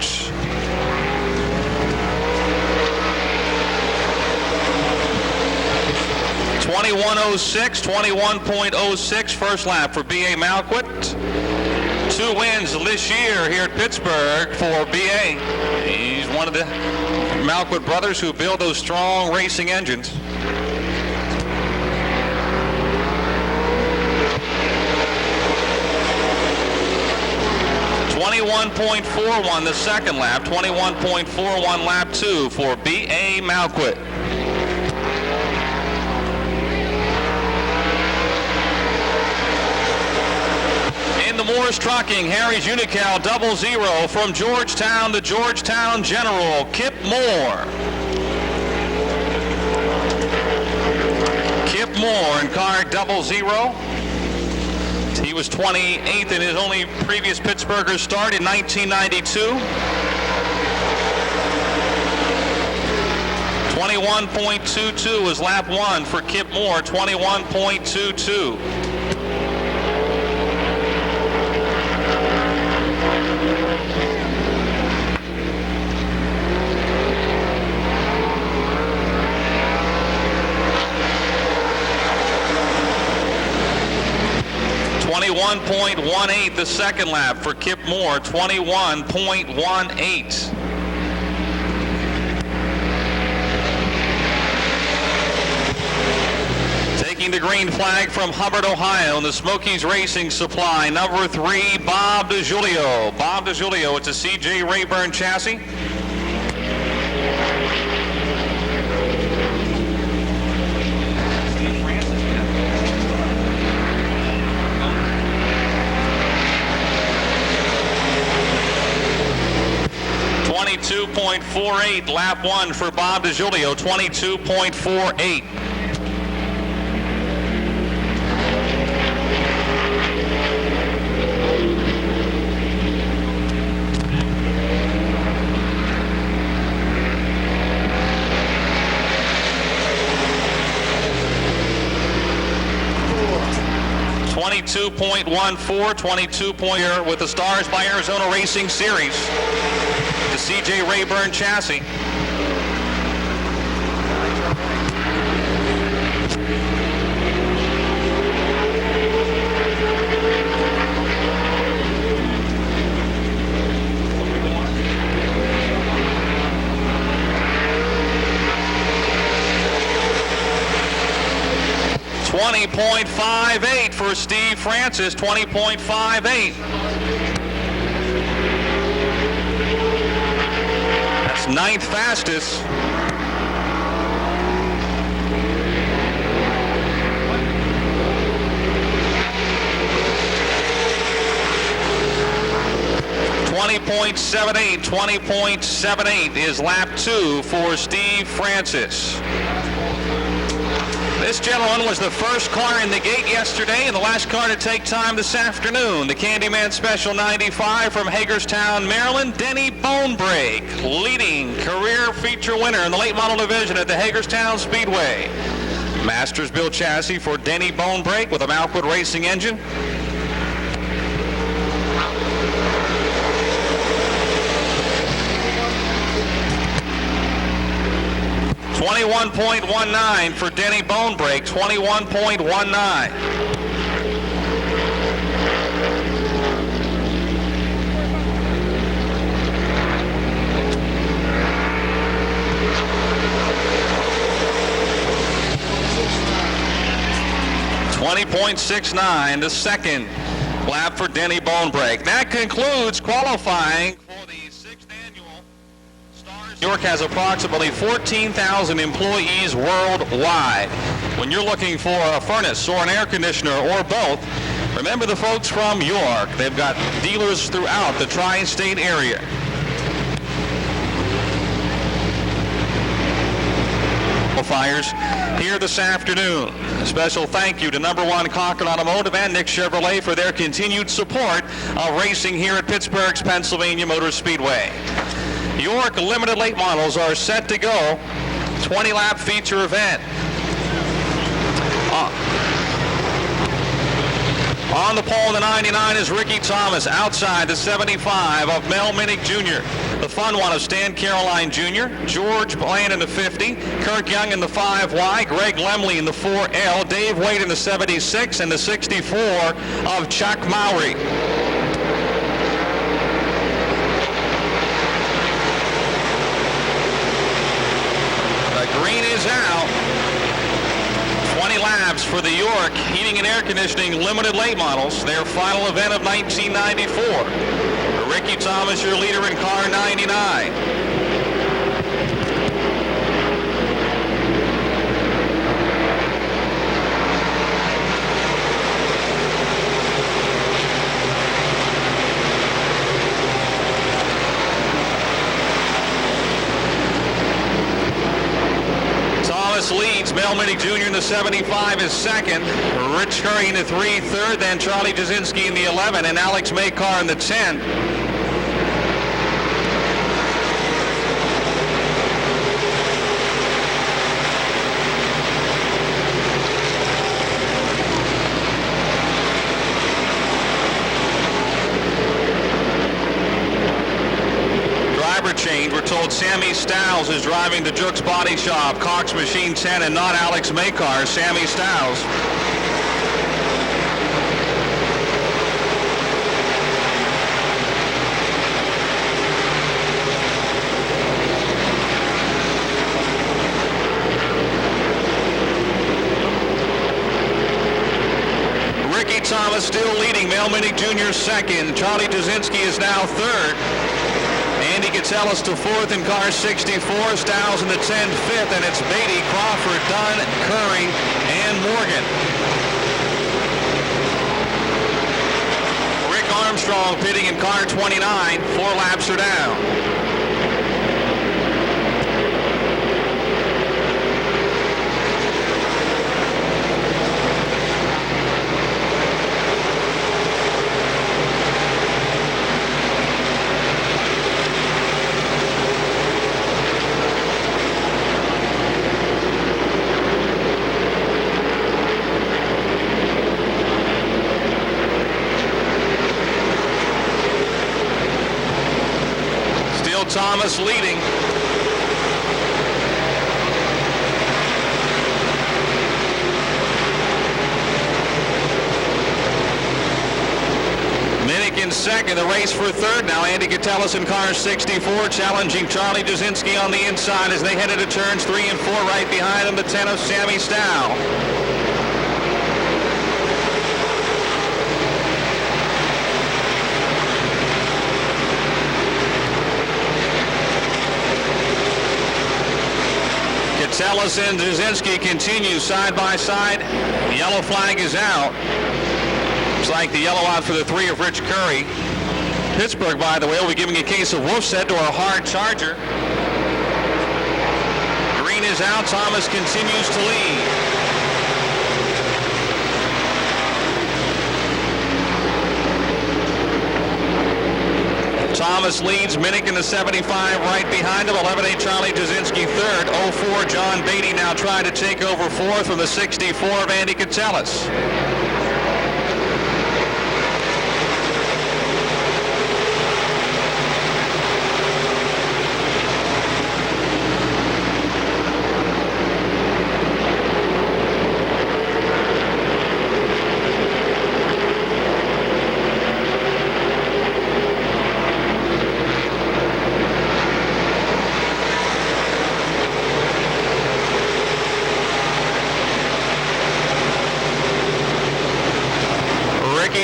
.21.06 first lap for B.A. Malquit. 2 wins this year here at Pittsburgh for B.A. He's one of the Malquit brothers who build those strong racing engines. .21.41 the second lap, 21.41 lap 2 for B.A. Malquit. The Morris Trucking, Harry's Unical 00 from Georgetown, the Georgetown General, Kip Moore. Kip Moore in car 00. He was 28th in his only previous Pittsburgher start in 1992. 21.22 was lap 1 for Kip Moore, 21.22. 21.18 the second lap for Kip Moore, 21.18. Taking the green flag from Hubbard, Ohio, in the Smokies Racing Supply, number 3, Bob DiGiulio. Bob DiGiulio, it's a C.J. Rayburn chassis. .48 lap 1 for Bob DiGiulio, 22.48. .22 with the Stars by Arizona Racing Series. The C.J. Rayburn chassis. .58 for Steve Francis, 20.58. That's 9th fastest. .78 is lap 2 for Steve Francis. This gentleman was the first car in the gate yesterday and the last car to take time this afternoon. The Candyman Special 95 from Hagerstown, Maryland, Denny Bonebrake, leading career feature winner in the late model division at the Hagerstown Speedway. Masters built chassis for Denny Bonebrake with a Malwood Racing engine. .21 for Denny Bonebrake, 21.19. .69, the second lap for Denny Bonebrake. That concludes qualifying for the 6th annual Stars. New York has approximately 14,000 employees worldwide. When you're looking for a furnace or an air conditioner or both, remember the folks from York. They've got dealers throughout the tri-state area. Qualifiers here this afternoon. A special thank you to number 1 Concord Automotive and Nick Chevrolet for their continued support of racing here at Pittsburgh's Pennsylvania Motor Speedway. York limited late models are set to go. 20-lap feature event. On the pole in the 99 is Ricky Thomas. Outside the 75 of Mel Minnick Jr. The fun one of Stan Caroline Jr. George Bland in the 50. Kirk Young in the 5Y. Greg Lemley in the 4L. Dave Wade in the 76 and the 64 of Chuck Mowry. The green is out. 20 laps for the York Heating and Air Conditioning Limited Late Models, their final event of 1994. Ricky Thomas, your leader in car 99. Leads. Mel Minnick Jr. in the 75 is second. Rich Curry in the 3, third. Then Charlie Jasinski in the 11 and Alex Makar in the 10. Change. We're told Sammy Stiles is driving to Jook's Body Shop, Cox Machine 10, and not Alex Makar. Sammy Stiles. Catella still leading. Mel Minnick Jr. second. Charlie Jasinski is now third. Andy Catellus to fourth in car 64. Stiles in the 10th, fifth, and it's Beatty, Crawford, Dunn, Curry, and Morgan. Rick Armstrong pitting in car 29. 4 laps are down. Thomas leading. Minnick in second. The race for third now. Andy Catellus in car 64 challenging Charlie Jasinski on the inside as they head into turns 3 and 4. Right behind them, the 10 of Sammy Stowell. Catellus and Jasinski continue side by side. The yellow flag is out. Looks like the yellow out for the 3 of Rich Curry. Pittsburgh, by the way, will be giving a case of Wolfset to our hard charger. Green is out. Thomas continues to lead. Thomas leads. Minnick in the 75 right behind him. 11-8 Charlie Jasinski third. 04 John Beatty now trying to take over fourth from the 64 of Andy Catellus.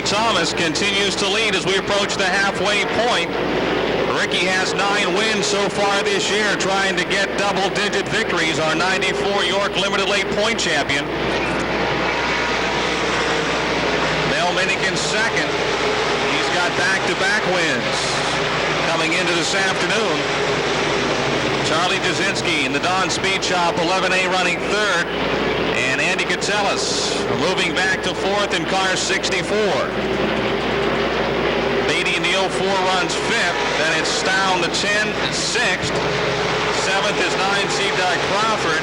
Thomas continues to lead as we approach the halfway point. Ricky has 9 wins so far this year, trying to get double-digit victories. Our 94 York Limited Late Point champion. Mel Minnick in second. He's got back-to-back wins coming into this afternoon. Charlie Jasinski in the Don Speed Shop 11A running third. And Andy Catellus moving back to fourth in car 64. Beatty in the 04 runs fifth. Then it's Stow in the 10, sixth. Seventh is 9 seed Doug Crawford.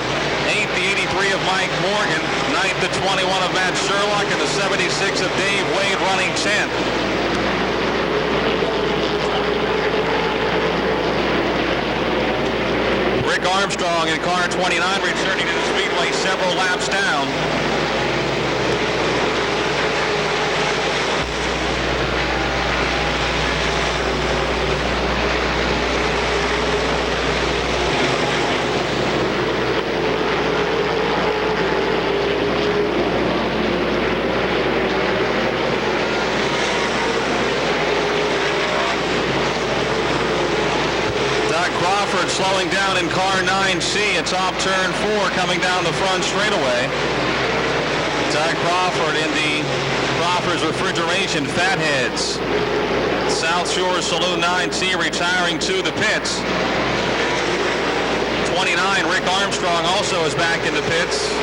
Eighth, the 83 of Mike Morgan. Ninth, the 21 of Matt Sherlock. And the 76 of Dave Wade running 10th. Rick Armstrong in car 29 returning to the speedway several laps down. Crawford slowing down in car 9C. It's off turn 4 coming down the front straightaway. Doug Crawford in the Crawford's Refrigeration Fatheads. South Shore Saloon 9C retiring to the pits. 29, Rick Armstrong also is back in the pits.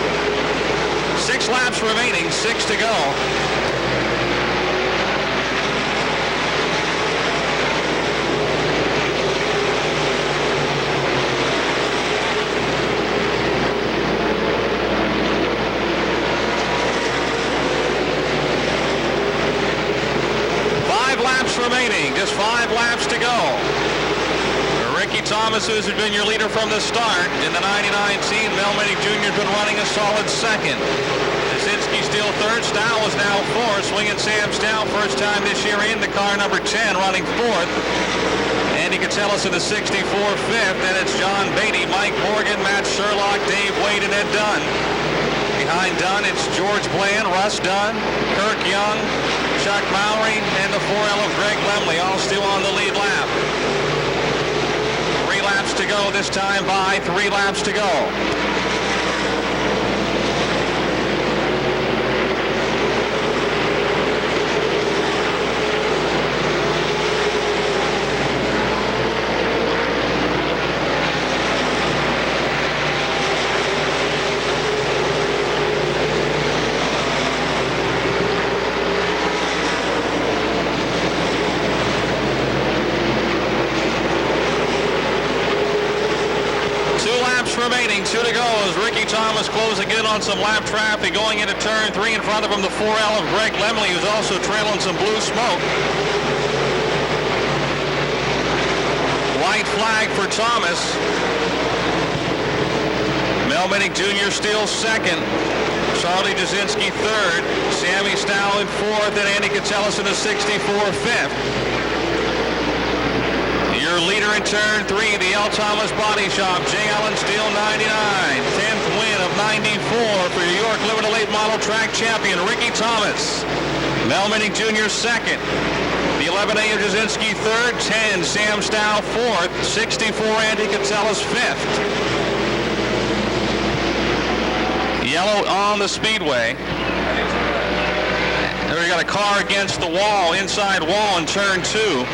6 laps remaining, 6 to go. Remaining, just 5 laps to go. Ricky Thomas, who's been your leader from the start in the 99 team. Mel Minnick Jr. has been running a solid second. Jasinski still third. Stow is now fourth. Swinging Sam Stow, first time this year in the car number 10, running fourth. Andy Catellus in the 64 fifth. Then it's John Beatty, Mike Morgan, Matt Sherlock, Dave Wade, and Ed Dunn. Behind Dunn, it's George Bland, Russ Dunn, Kirk Young, Chuck Mowry, and the 4L of Greg Lemley, all still on the lead lap. 3 laps to go this time by 3 laps to go. Remaining, 2 to go as Ricky Thomas closing in on some lap traffic going into turn 3. In front of him, the 4L of Greg Lemley, who's also trailing some blue smoke. White flag for Thomas. Mel Minnick Jr. still second. Charlie Jasinski third. Sammy Stow in fourth, and Andy Catellus in the 64 fifth. Your leader in turn 3, the L. Thomas Body Shop, J. Allen Steel 99. 10th win of 94 for your York Limited Late Model Track Champion, Ricky Thomas. Mel Minnick Jr. second. The 11A of Jasinski third. 10, Sam Stow fourth. 64, Andy Catellus fifth. Yellow on the speedway. There we got a car against the wall, inside wall in turn 2.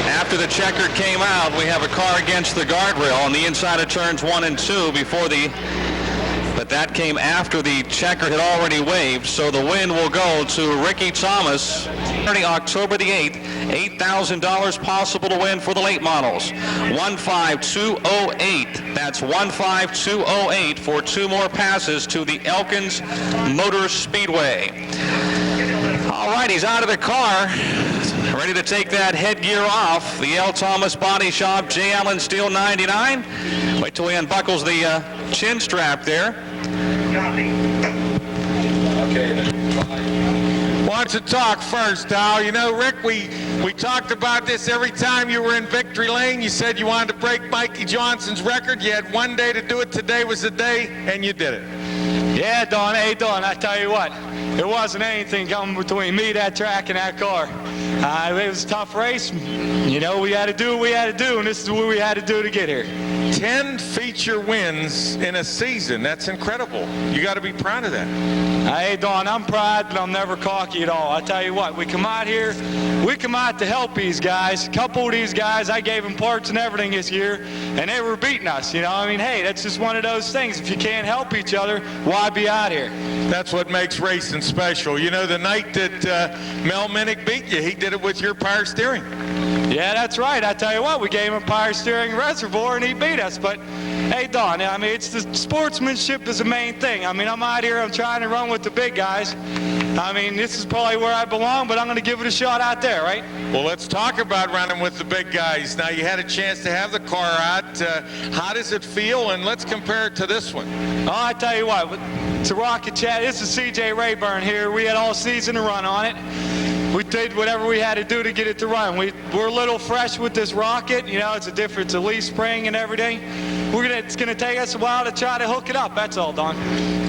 After the checker came out, we have a car against the guardrail on the inside of turns 1 and 2 but that came after the checker had already waved, so the win will go to Ricky Thomas. Starting October the 8th, $8,000 possible to win for the late models. 15208. That's 15208 for 2 more passes to the Elkins Motor Speedway. All right, he's out of the car. Ready to take that headgear off. The L. Thomas Body Shop, J. Allen Steel 99. Wait till he unbuckles the chin strap there. Want to talk first, Al. You know, Rick, we talked about this every time you were in victory lane. You said you wanted to break Mikey Johnson's record. You had one day to do it. Today was the day, and you did it. Yeah, Don. Hey, Don, I tell you what. It wasn't anything coming between me, that track, and that car. It was a tough race. You know, we had to do what we had to do, and this is what we had to do to get here. 10 feature wins in a season. That's incredible. You got to be proud of that. Hey, Don, I'm proud, but I'm never cocky at all. I tell you what, we come out here, we come out to help these guys. A couple of these guys, I gave them parts and everything this year, and they were beating us. You know, I mean, hey, that's just one of those things. If you can't help each other, why be out here? That's what makes racing special. You know, the night that Mel Minnick beat you, he did it with your power steering. Yeah, that's right. I tell you what, we gave him a power steering reservoir, and he beat us. But, hey, Don, I mean, it's the sportsmanship is the main thing. I mean, I'm out here, I'm trying to run with the big guys. I mean, this is probably where I belong, but I'm going to give it a shot out there, right? Well, let's talk about running with the big guys. Now, you had a chance to have the car out. How does it feel? And let's compare it to this one. Oh, I tell you what, it's a rocket chat. This is C.J. Rayburn here. We had all season to run on it. We did whatever we had to do to get it to run. We're a little fresh with this rocket. You know, it's a leaf spring and everything. It's going to take us a while to try to hook it up. That's all, Don.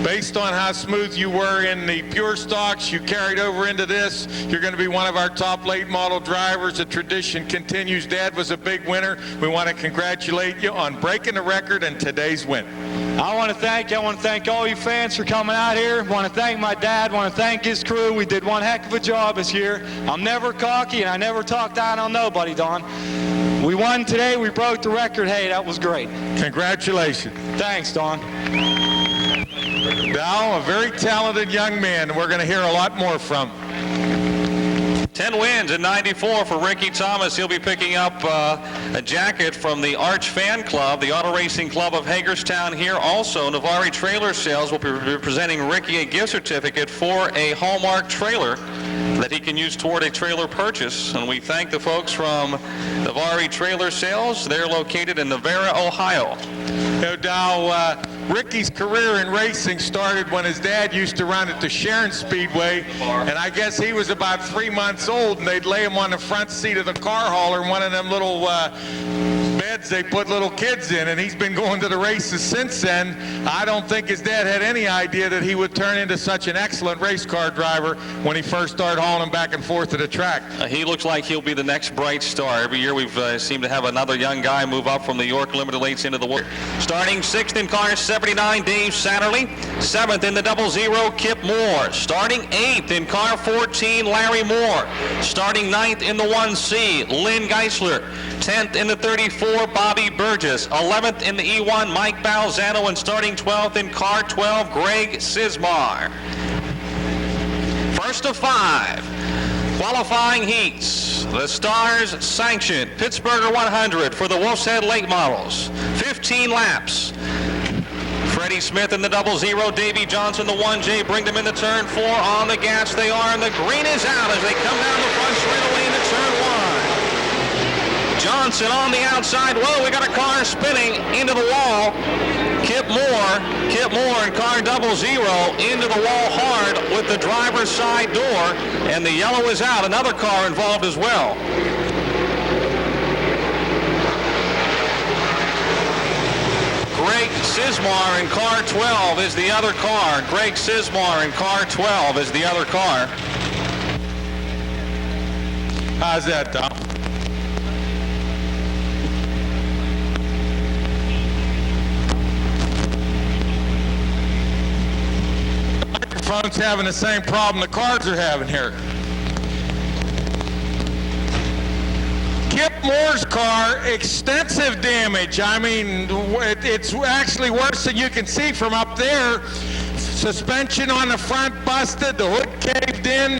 Based on how smooth you were in the pure stocks, you carried over into this. You're going to be one of our top late model drivers. The tradition continues. Dad was a big winner. We want to congratulate you on breaking the record and today's win. I want to thank all you fans for coming out here. I want to thank my dad. I want to thank his crew. We did one heck of a job this year. I'm never cocky, and I never talk down on nobody, Don. We won today. We broke the record. Hey, that was great. Congratulations. Thanks, Don. Dow, a very talented young man. We're going to hear a lot more from. 10 wins in 94 for Ricky Thomas. He'll be picking up a jacket from the Arch Fan Club, the Auto Racing Club of Hagerstown here. Also, Navarre Trailer Sales will be presenting Ricky a gift certificate for a Hallmark trailer that he can use toward a trailer purchase. And we thank the folks from Navarre Trailer Sales. They're located in Navarre, Ohio. No doubt, Ricky's career in racing started when his dad used to run at the Sharon Speedway, and I guess he was about 3 months old, and they'd lay him on the front seat of the car hauler in one of them little beds they put little kids in, and he's been going to the races since then. I don't think his dad had any idea that he would turn into such an excellent race car driver when he first started hauling him back and forth to the track. He looks like he'll be the next bright star. Every year we've seemed to have another young guy move up from the York Limited Lates into the world. Starting 6th in car 79, Dave Satterley. 7th in the 00, Kip Moore. Starting 8th in car 14, Larry Moore. Starting 9th in the 1C, Lynn Geisler. 10th in the 34, Bobby Burgess. 11th in the E1, Mike Balzano. And starting 12th in car 12, Greg Sismar. First of 5 qualifying heats. The Stars sanctioned Pittsburgher 100 for the Wolf's Head late models. 15 laps. Freddie Smith in the 00, Davey Johnson the 1J, bring them into turn 4. On the gas they are, and the green is out as they come down the front straightaway into turn 1. Johnson on the outside. Whoa, we got a car spinning into the wall. Kip Moore in car 00 into the wall hard with the driver's side door, and the yellow is out. Another car involved as well. Greg Sismar in car 12 is the other car. Greg Sismar in car 12 is the other car. How's that, Tom? The microphone's having the same problem the cars are having here. Kip Moore's car, extensive damage. I mean, it's actually worse than you can see from up there. Suspension on the front busted, the hood caved in,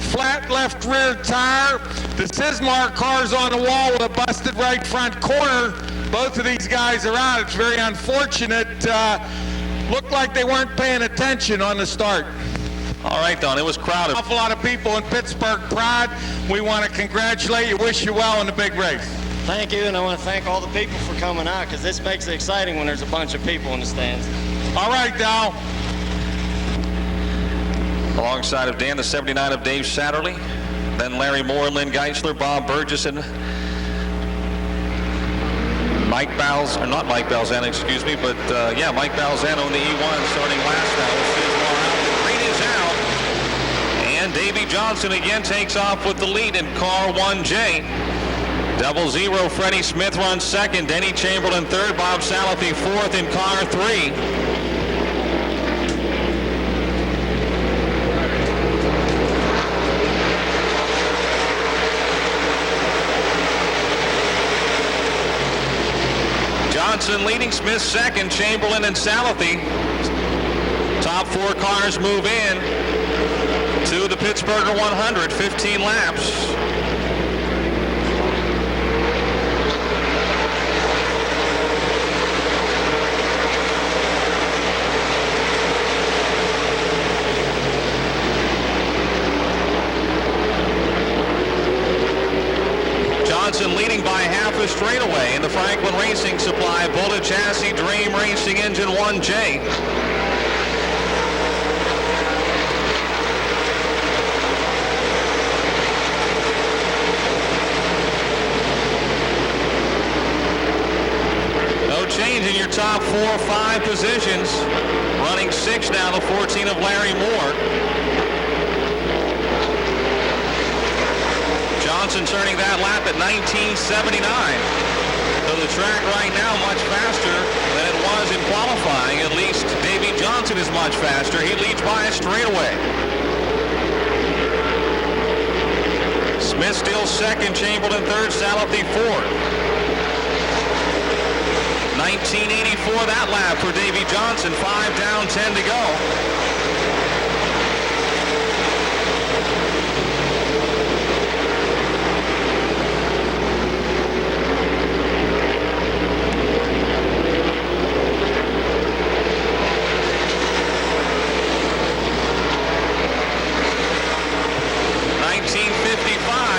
flat left rear tire. The Sismar car's on the wall with a busted right front corner. Both of these guys are out. It's very unfortunate. Looked like they weren't paying attention on the start. All right, Don, it was crowded. An awful lot of people in Pittsburgh pride. We want to congratulate you, wish you well in the big race. Thank you, and I want to thank all the people for coming out, because this makes it exciting when there's a bunch of people in the stands. All right, Dow. Alongside of Dan, the 79 of Dave Satterley. Then Larry Moore, Lynn Geisler, Bob Burgess, and Mike Balzano, not Mike Balzano, excuse me, but yeah, Mike Balzano in the E1 starting last now. And Davey Johnson again takes off with the lead in car 1J. 00, Freddie Smith runs second. Denny Chamberlain third. Bob Salafi fourth in car 3. Johnson leading, Smith second. Chamberlain and Salafi. Top 4 cars move in to the Pittsburgher 100, 15 laps. Johnson leading by half a straightaway in the Franklin Racing Supply Bullet Chassis Dream Racing Engine 1J. Change in your top 4 or 5 positions. Running 6 now, the 14 of Larry Moore. Johnson turning that lap at 19.79. So the track right now much faster than it was in qualifying. At least Davey Johnson is much faster. He leads by a straightaway. Smith still second, Chamberlain third, Salafi fourth. 1984 that lap for Davey Johnson. 5 down, 10 to go.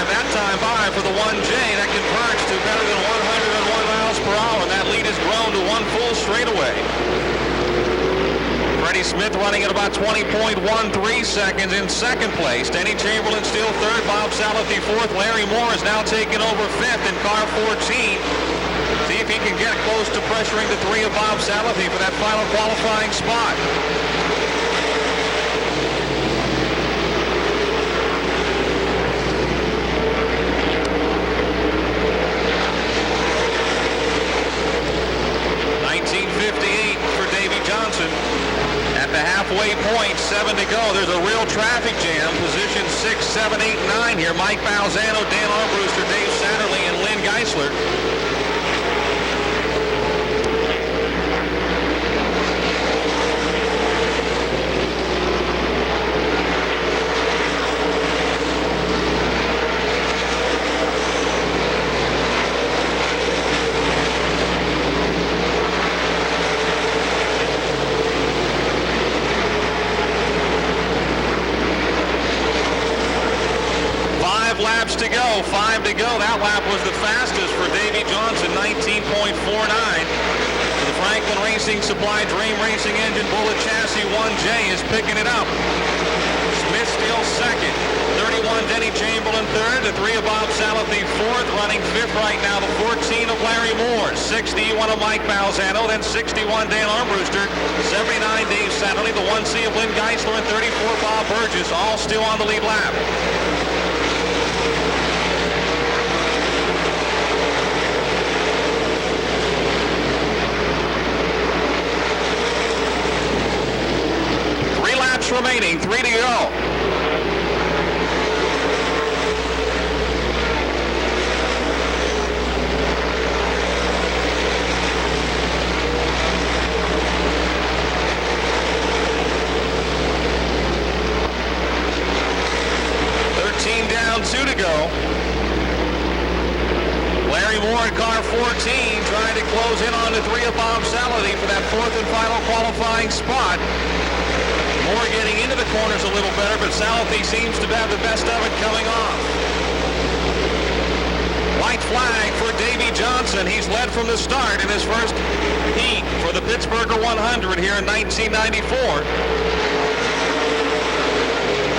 That time by for the 1J. That converts to better than 101 miles per hour. And that lead has grown to 1 full straightaway. Freddie Smith running at about 20.13 seconds in second place. Denny Chamberlain still third. Bob Salafi fourth. Larry Moore is now taking over fifth in car 14. See if he can get close to pressuring the 3 of Bob Salafi for that final qualifying spot. For Davy Johnson at the halfway point, 7 to go. There's a real traffic jam. Position 6, 7, 8, 9 here. Mike Balzano, Dan Armbruster, Dave Satterley, and Lynn Geisler. Laps to go, 5 to go. That lap was the fastest for Davy Johnson, 19.49. The Franklin Racing Supply Dream Racing Engine Bullet Chassis 1J is picking it up. Smith still second. 31 Denny Chamberlain third. The 3 of Bob Salafi fourth. Running fifth right now, the 14 of Larry Moore. 61 of Mike Balzano. Then 61 Dale Armbruster. 79 Dave Satterley. The 1C of Lynn Geisler. And 34 Bob Burgess. All still on the lead lap. Remaining, 3 to go. Down, 2 to go. Larry Moore in car 14 trying to close in on the 3 of Bob Salafi for that 4th and final qualifying spot. Moore getting into the corners a little better, but Salafi seems to have the best of it coming off. White flag for Davy Johnson. He's led from the start in his first heat for the Pittsburgher 100 here in 1994.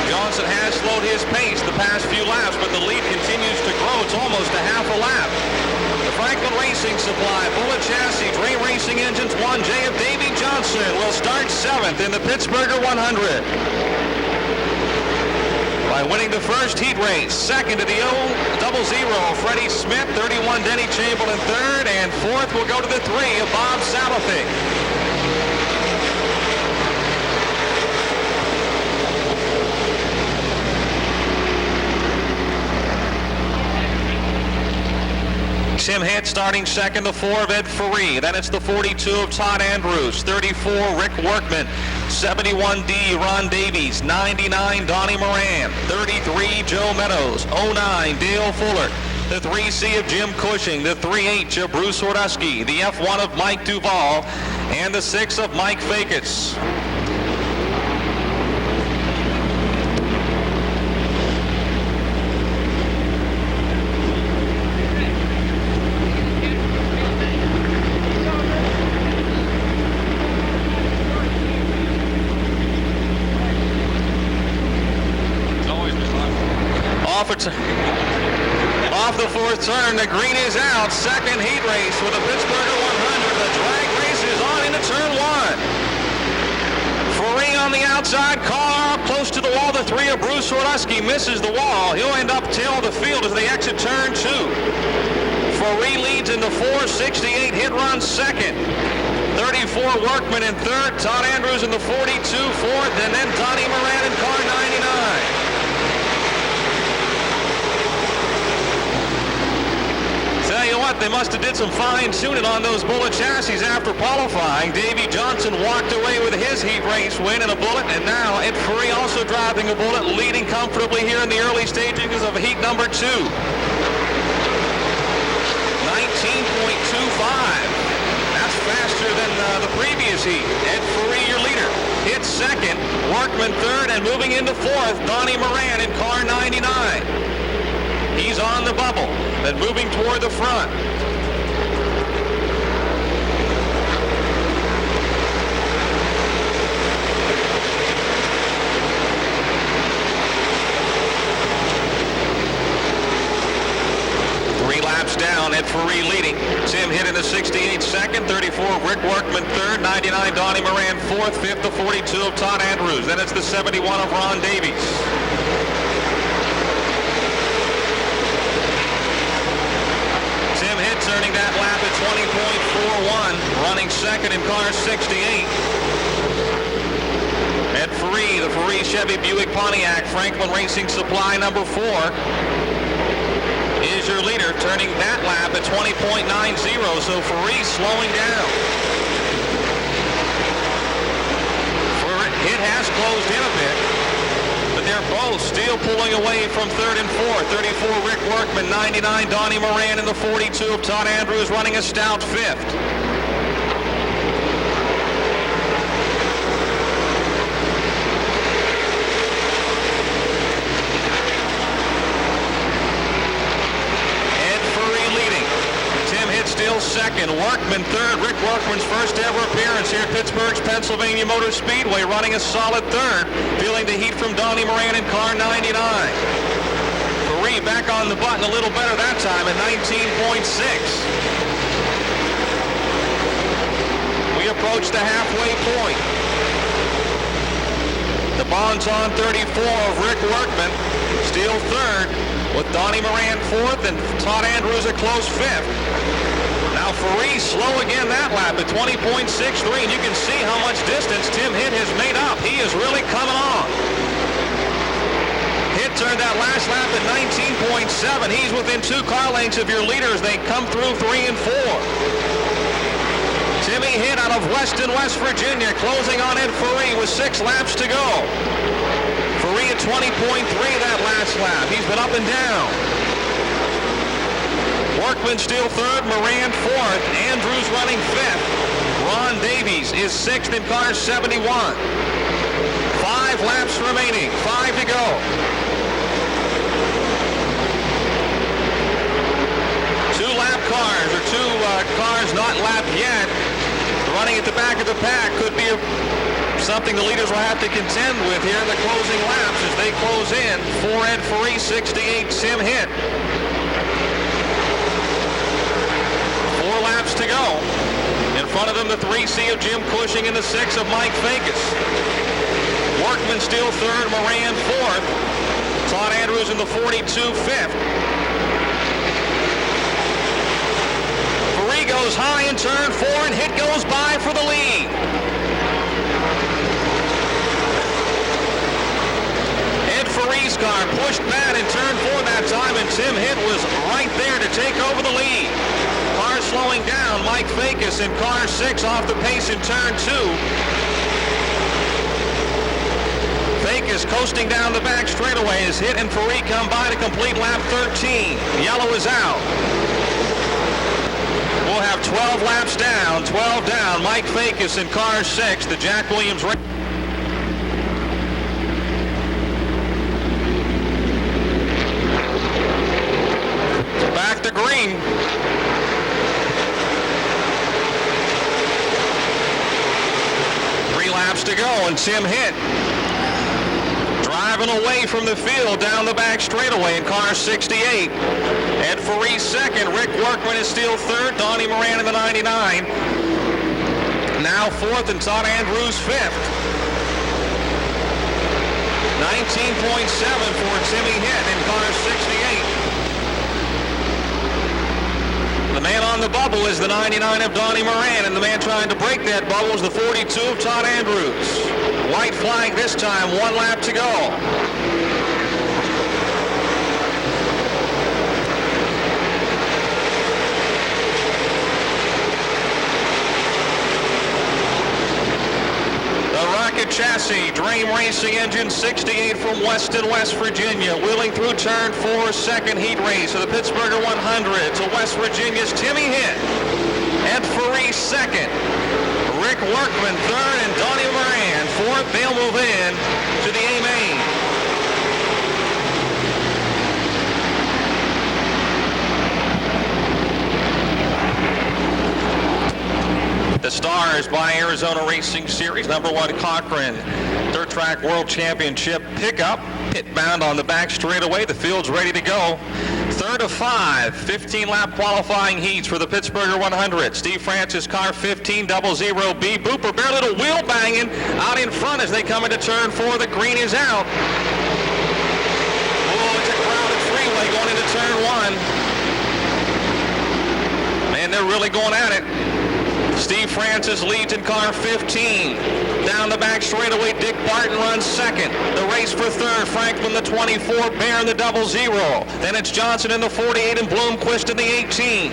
Johnson has slowed his pace the past few laps, but the lead continues to grow. It's almost a half a lap. The Franklin Racing Supply Bullet Chassis Dream Racing Engines 1J of Davy Johnson will start 7th in the Pittsburgher 100 by winning the first heat race. Second to the 000 Freddie Smith, 31 Denny Chamberlain third, and fourth will go to the 3 of Bob Salafi. Tim Hitt starting second, the 4 of Ed Ferree. Then it's the 42 of Todd Andrews, 34 Rick Workman, 71D Ron Davies, 99 Donnie Moran, 33 Joe Meadows, 09 Dale Fuller, the 3C of Jim Cushing, the 3H of Bruce Wardusky, the F1 of Mike Duvall, and the 6 of Mike Fakis. Off the 4th turn, the green is out. Second heat race for the Pittsburgher 100. The drag race is on into turn 1. Ferree on the outside, car close to the wall. The 3 of Bruce Wardusky misses the wall. He'll end up tail of the field as they exit turn 2. Ferree leads in the 468 hit run second. 34 Workman in third. Todd Andrews in the 42 fourth. And then Donnie Moran in car 99. Tell you what, they must have did some fine-tuning on those Bullet chassis after qualifying. Davy Johnson walked away with his heat race win in a Bullet, and now Ed Ferree also driving a Bullet, leading comfortably here in the early stages of heat number 2. 19.25. That's faster than the previous heat. Ed Ferree, your leader, hits second. Workman third, and moving into fourth, Donnie Moran in car 99. He's on the bubble, then moving toward the front. Three laps down, Ed Ferree leading. Tim Hitt in the 68 second, 34 Rick Workman third, 99 Donnie Moran fourth, fifth the 42 of Todd Andrews. Then it's the 71 of Ron Davies. Tim Hitt turning that lap at 20.41, running second in car 68. At Ferree, the Ferree Chevy Buick Pontiac Franklin Racing Supply number 4 is your leader, turning that lap at 20.90, so Ferree slowing down. Hitt has closed in a bit, but they're both still pulling away from third and fourth. 34 Rick Workman, 99 Donnie Moran, and the 42 of Todd Andrews running a stout fifth. Still second, Workman third. Rick Workman's first ever appearance here at Pittsburgh's Pennsylvania Motor Speedway, running a solid third, feeling the heat from Donnie Moran in car 99. Ferree back on the button a little better that time at 19.6. We approach the halfway point. The bonds on 34 of Rick Workman, still third, with Donnie Moran fourth and Todd Andrews a close fifth. Now Ferree slow again that lap at 20.63, and you can see how much distance Tim Hitt has made up. He is really coming on. Hitt turned that last lap at 19.7. He's within 2 car lengths of your leaders. They come through 3 and 4. Timmy Hitt out of Weston, West Virginia, closing on Ed Ferree with 6 laps to go. Ferree at 20.3 that last lap. He's been up and down. Workman still third, Moran fourth, Andrews running fifth. Ron Davies is sixth in car 71. 5 laps remaining, 5 to go. 2-lap cars, or 2 cars not lapped yet, running at the back of the pack. Could be something the leaders will have to contend with here in the closing laps as they close in. 4 Ed Ferree, 68 Tim Hitt. 4 laps to go. In front of them, the 3C of Jim Cushing and the 6 of Mike Fakis. Workman still third, Moran fourth. Todd Andrews in the 42 fifth. Ferree goes high in turn 4, and Hitt goes by for the lead. Ed Ferree's car pushed bad in turn 4 that time, and Tim Hitt was right there to take over the lead. Car slowing down, Mike Fakis in car 6 off the pace in turn 2. Fakis coasting down the back straightaway as Hitt and Ferree come by to complete lap 13. Yellow is out. We'll have 12 laps down, 12 down. Mike Fakis in car 6, the Jack Williams race. Back to green. Laps to go, and Tim Hitt driving away from the field down the back straightaway in car 68. Ed Ferree second, Rick Workman is still third, Donnie Moran in the 99. Now fourth, and Todd Andrews fifth. 19.7 for Timmy Hitt in car 68. The man on the bubble is the 99 of Donnie Moran, and the man trying to break that bubble is the 42 of Todd Andrews. White flag this time, 1 lap to go. Chassis, Dream Racing Engine 68 from Weston, West Virginia, wheeling through turn 4, second heat race of the Pittsburgher 100 to West Virginia's Timmy Hitt. Ed Ferree second, Rick Workman third, and Donnie Moran fourth. They'll move in to the A-Main. The Stars by Arizona Racing Series, number 1 Cochran Dirt Track World Championship pickup. Pit bound on the back straightaway. The field's ready to go. Third of 5, 15-lap qualifying heats for the Pittsburgher 100. Steve Francis, car 15, 00B. Booper Bear, little wheel banging out in front as they come into turn 4. The green is out. Oh, it's a crowded freeway going into turn 1. Man, they're really going at it. Steve Francis leads in car 15. Down the back straightaway, Dick Barton runs second. The race for third, Franklin the 24, Bear in the 00. Then it's Johnson in the 48 and Bloomquist in the 18.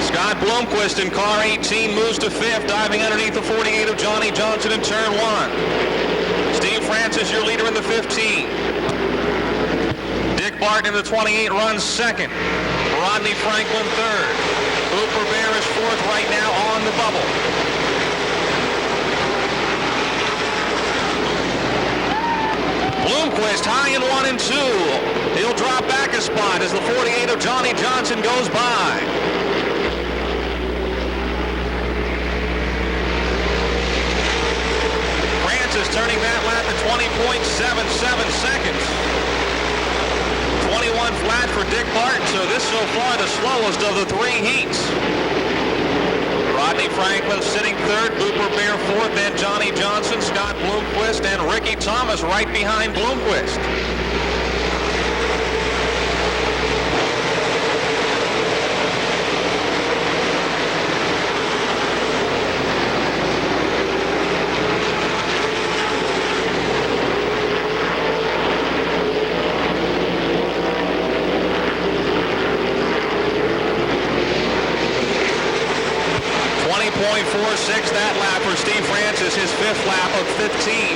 Scott Bloomquist in car 18 moves to 5th, diving underneath the 48 of Johnny Johnson in turn 1. Steve Francis, your leader in the 15. Dick Barton in the 28 runs second. Rodney Franklin third. Booper Bear is 4th right now on the bubble. Bloomquist high in 1 and 2. He'll drop back a spot as the 48 of Johnny Johnson goes by. Francis turning that lap at 20.77 seconds. 21 flat for Dick Barton, so this so far the slowest of the 3 heats. Rodney Franklin sitting 3rd, Booper Bear 4th, then Johnny Johnson, Scott Bloomquist, and Ricky Thomas right behind Bloomquist. .46 that lap for Steve Francis, his 5th lap of 15.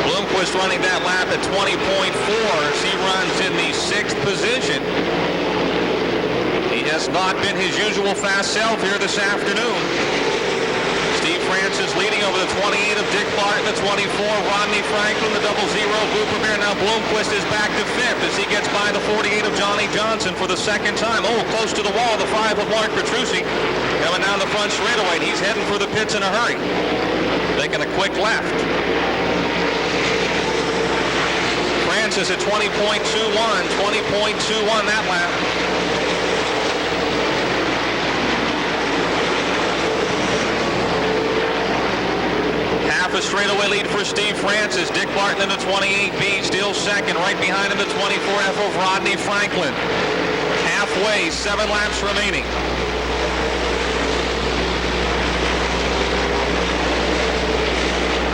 Bloomquist running that lap at 20.4 as he runs in the 6th position. He has not been his usual fast self here this afternoon. Steve Francis leading over the 28 of Dick Barton, the 24, Rodney Franklin, the 00, Booper Bear. Now Bloomquist is back to 5th as he gets by the 48 of Johnny Johnson for the 2nd time. Oh, close to the wall, the 5 of Mark Petrucci coming down the front straightaway. He's heading for the pits in a hurry. Taking a quick left. Francis at 20.21 that lap. Half a straightaway lead for Steve Francis. Dick Barton in the 28B, still second. Right behind him, the 24F of Rodney Franklin. Halfway, 7 laps remaining.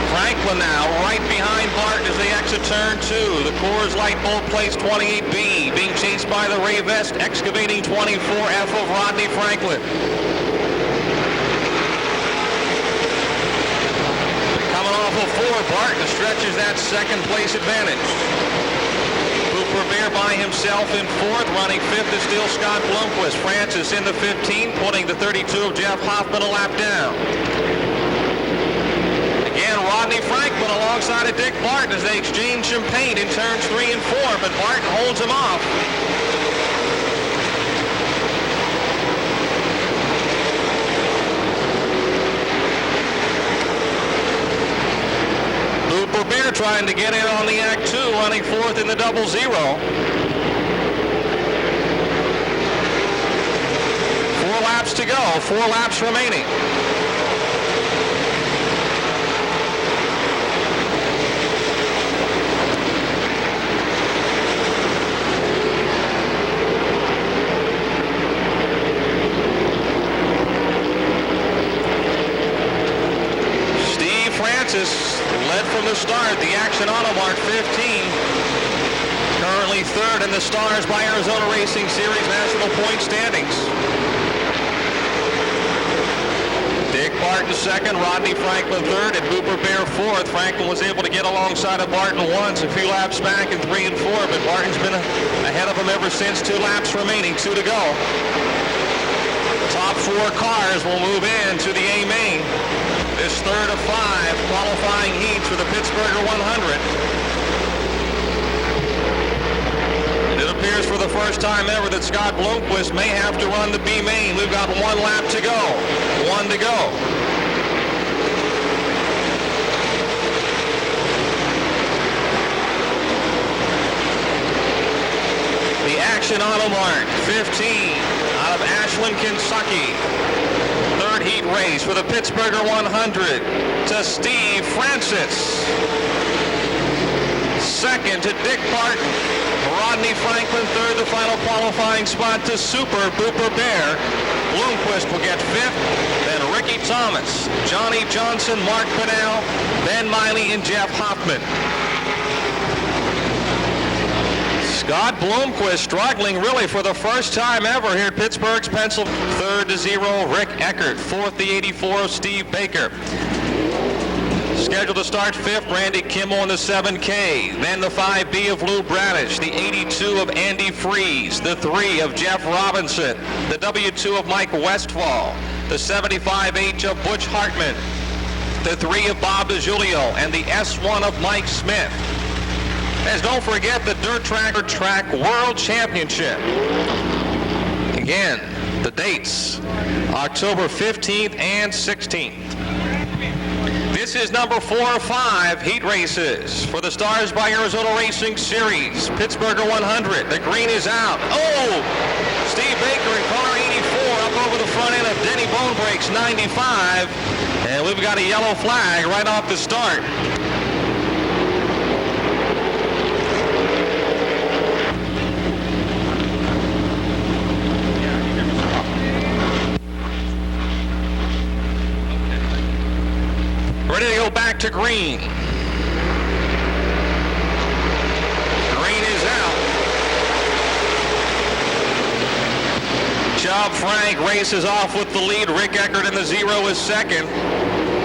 Franklin now right behind Barton as they exit turn 2. The Coors Light Bold Place 28B being chased by the Ray Vest Excavating 24F of Rodney Franklin. Off of 4, Barton stretches that 2nd place advantage. Booper Bear by himself in 4th, running 5th is still Scott Bloomquist. Francis in the 15, putting the 32 of Jeff Hoffman a lap down. Again, Rodney Franklin alongside of Dick Barton as they exchange some paint in turns 3 and 4, but Barton holds him off. Booper Bear trying to get in on the Act 2, running 4th in the 00. 4 laps to go, 4 laps remaining. Steve Francis led from the start. The action auto mark 15. Currently 3rd in the Stars by Arizona Racing Series national point standings. Dick Barton 2nd, Rodney Franklin 3rd, and Booper Bear 4th. Franklin was able to get alongside of Barton once, a few laps back in 3 and 4, but Barton's been ahead of him ever since. 2 laps remaining, 2 to go. Top 4 cars will move in to the A main. This third of 5 qualifying heats for the Pittsburgher 100. And it appears for the first time ever that Scott Bloomquist may have to run the B main. We've got 1 lap to go. 1 to go. The Action Auto Mart 15 out of Ashland, Kentucky. Third heat race for the Pittsburgher 100 to Steve Francis. Second to Dick Barton. Rodney Franklin, third, the final qualifying spot to Super Booper Bear. Bloomquist will get 5th. Then Ricky Thomas, Johnny Johnson, Mark Pinnell, Ben Miley, and Jeff Hoffman. Scott Bloomquist struggling really for the first time ever here at Pittsburgh's Pennsylvania. 3rd to 0, Rick Eckert. 4th, the 84 of Steve Baker. Scheduled to start 5th, Randy Kimmel in the 7K. Then the 5B of Lou Bradish. The 82 of Andy Freeze. The 3 of Jeff Robinson. The W2 of Mike Westfall. The 75H of Butch Hartman. The 3 of Bob DiGiulio. And the S1 of Mike Smith. As don't forget the Dirt Track World Championship. Again, the dates, October 15th and 16th. This is number 4 or 5 heat races for the Stars by Arizona Racing Series. Pittsburgher 100. The green is out. Oh! Steve Baker in car 84 up over the front end of Denny Bonebreaks 95. And we've got a yellow flag right off the start. Ready to go back to green. Green is out. Chubb Frank races off with the lead. Rick Eckert in the 0 is 2nd.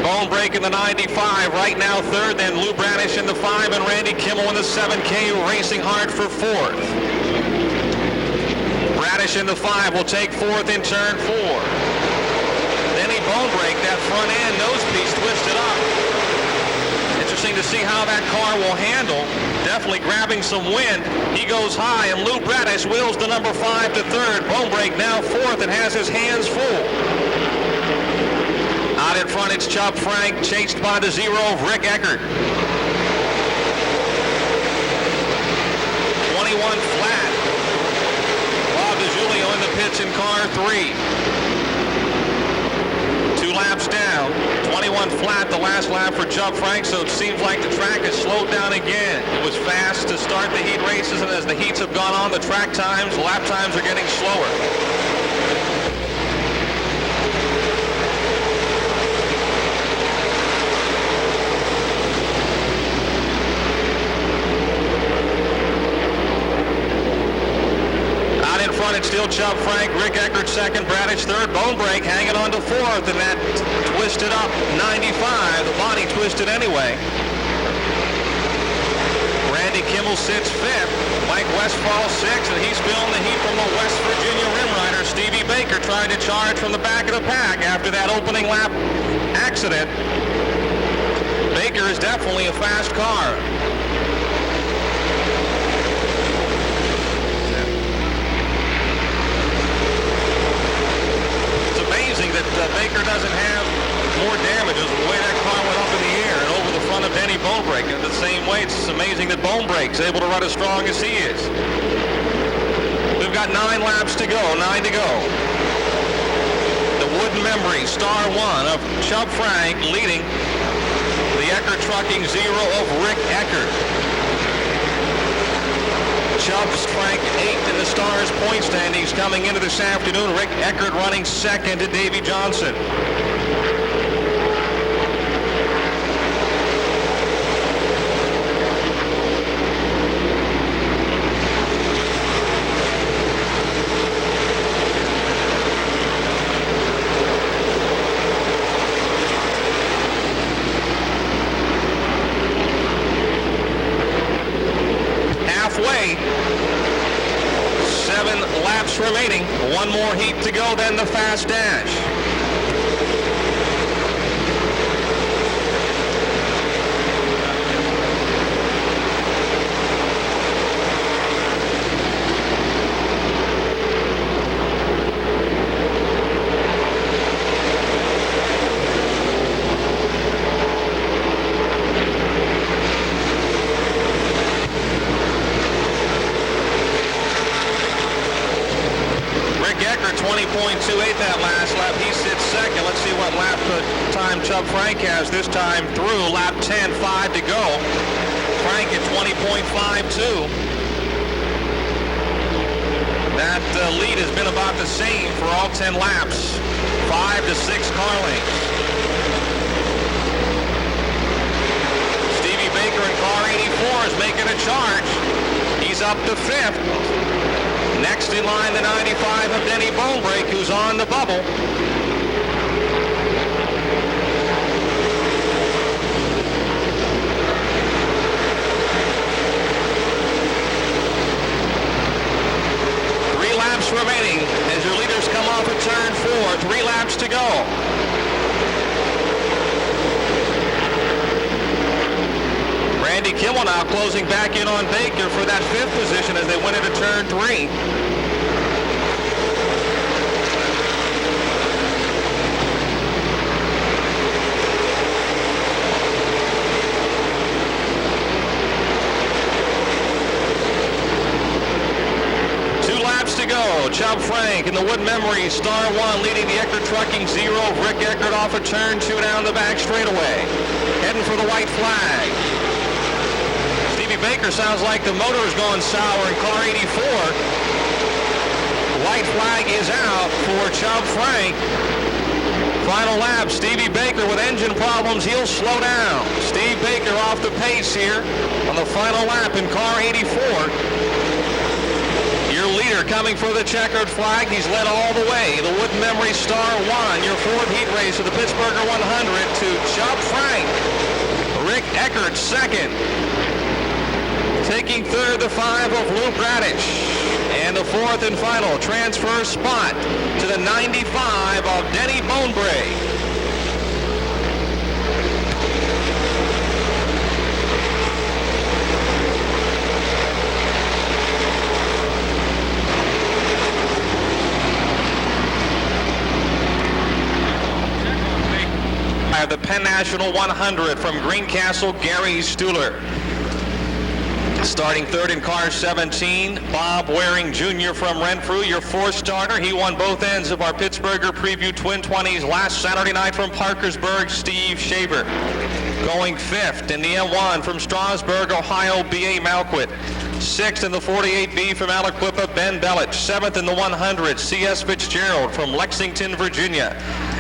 Bonebreak in the 95, right now 3rd. Then Lou Bradish in the 5 and Randy Kimmel in the 7K racing hard for 4th. Bradish in the 5 will take 4th in turn 4. Bonebreak, that front end nose piece twisted up. Interesting to see how that car will handle. Definitely grabbing some wind. He goes high, and Lou Bradish wheels the number 5 to 3rd. Bonebreak now 4th and has his hands full. Out in front, it's Chubb Frank, chased by the 0 of Rick Eckert. 21 flat. Bob DiGiulio in the pits in car 3. 2 laps down, 21 flat the last lap for Chubb Frank, so it seems like the track has slowed down again. It was fast to start the heat races, and as the heats have gone on, the lap times are getting slower. It's still Chubb Frank, Rick Eckert 2nd, Bradish 3rd, Bonebreak hanging on to 4th, and that twisted up 95. The body twisted anyway. Randy Kimmel sits 5th, Mike Westfall 6th, and he's feeling the heat from the West Virginia rim rider. Stevie Baker tried to charge from the back of the pack after that opening lap accident. Baker is definitely a fast car. That Baker doesn't have more damages the way that car went up in the air and over the front of Denny Bonebreak. In the same way, it's amazing that Bonebreak's able to run as strong as he is. We've got 9 laps to go, 9 to go. The Wooden Memory, star 1 of Chubb Frank leading the Eckert Trucking 0 of Rick Eckert. Chubb Frank 8th in the Stars point standings coming into this afternoon. Rick Eckert running 2nd to Davey Johnson. Halfway. 7 laps remaining. 1 more heat to go, then the fast dash. 20.28 that last lap. He sits second. Let's see what lap time Chubb Frank has this time through. Lap 10, 5 to go. Frank at 20.52. That lead has been about the same for all 10 laps. 5 to 6 car lengths. Stevie Baker in car 84 is making a charge. He's up to 5th. Next in line, the 95 of Denny Bonebrake, who's on the bubble. Remaining as your leaders come off of turn 4. 3 laps to go. Randy Kimmel now closing back in on Baker for that 5th position as they went into turn 3. To go. Chubb Frank in the Wood Memory Star 1 leading the Eckert Trucking 0. Rick Eckert off a turn 2 down the back straightaway. Heading for the white flag. Stevie Baker sounds like the motor is going sour in car 84. White flag is out for Chubb Frank. Final lap, Stevie Baker with engine problems. He'll slow down. Steve Baker off the pace here on the final lap in car 84. Your leader coming for the checkered flag. He's led all the way. The Wood Memory Star 1, your 4th heat race of the Pittsburgher 100 to Chubb Frank. Rick Eckert 2nd. Taking 3rd, the 5 of Lou Bradich. And the 4th and final transfer spot to the 95 of Denny Bonebrake. The Penn National 100 from Greencastle, Gary Stuhler. Starting 3rd in car 17, Bob Waring Jr. from Renfrew, your 4th starter. He won both ends of our Pittsburgher Preview Twin 20s last Saturday night from Parkersburg, Steve Shaver. Going 5th in the M1 from Strasburg, Ohio, B.A. Malquit. 6th in the 48B from Aliquippa, Ben Bellich. 7th in the 100, C.S. Fitzgerald from Lexington, Virginia.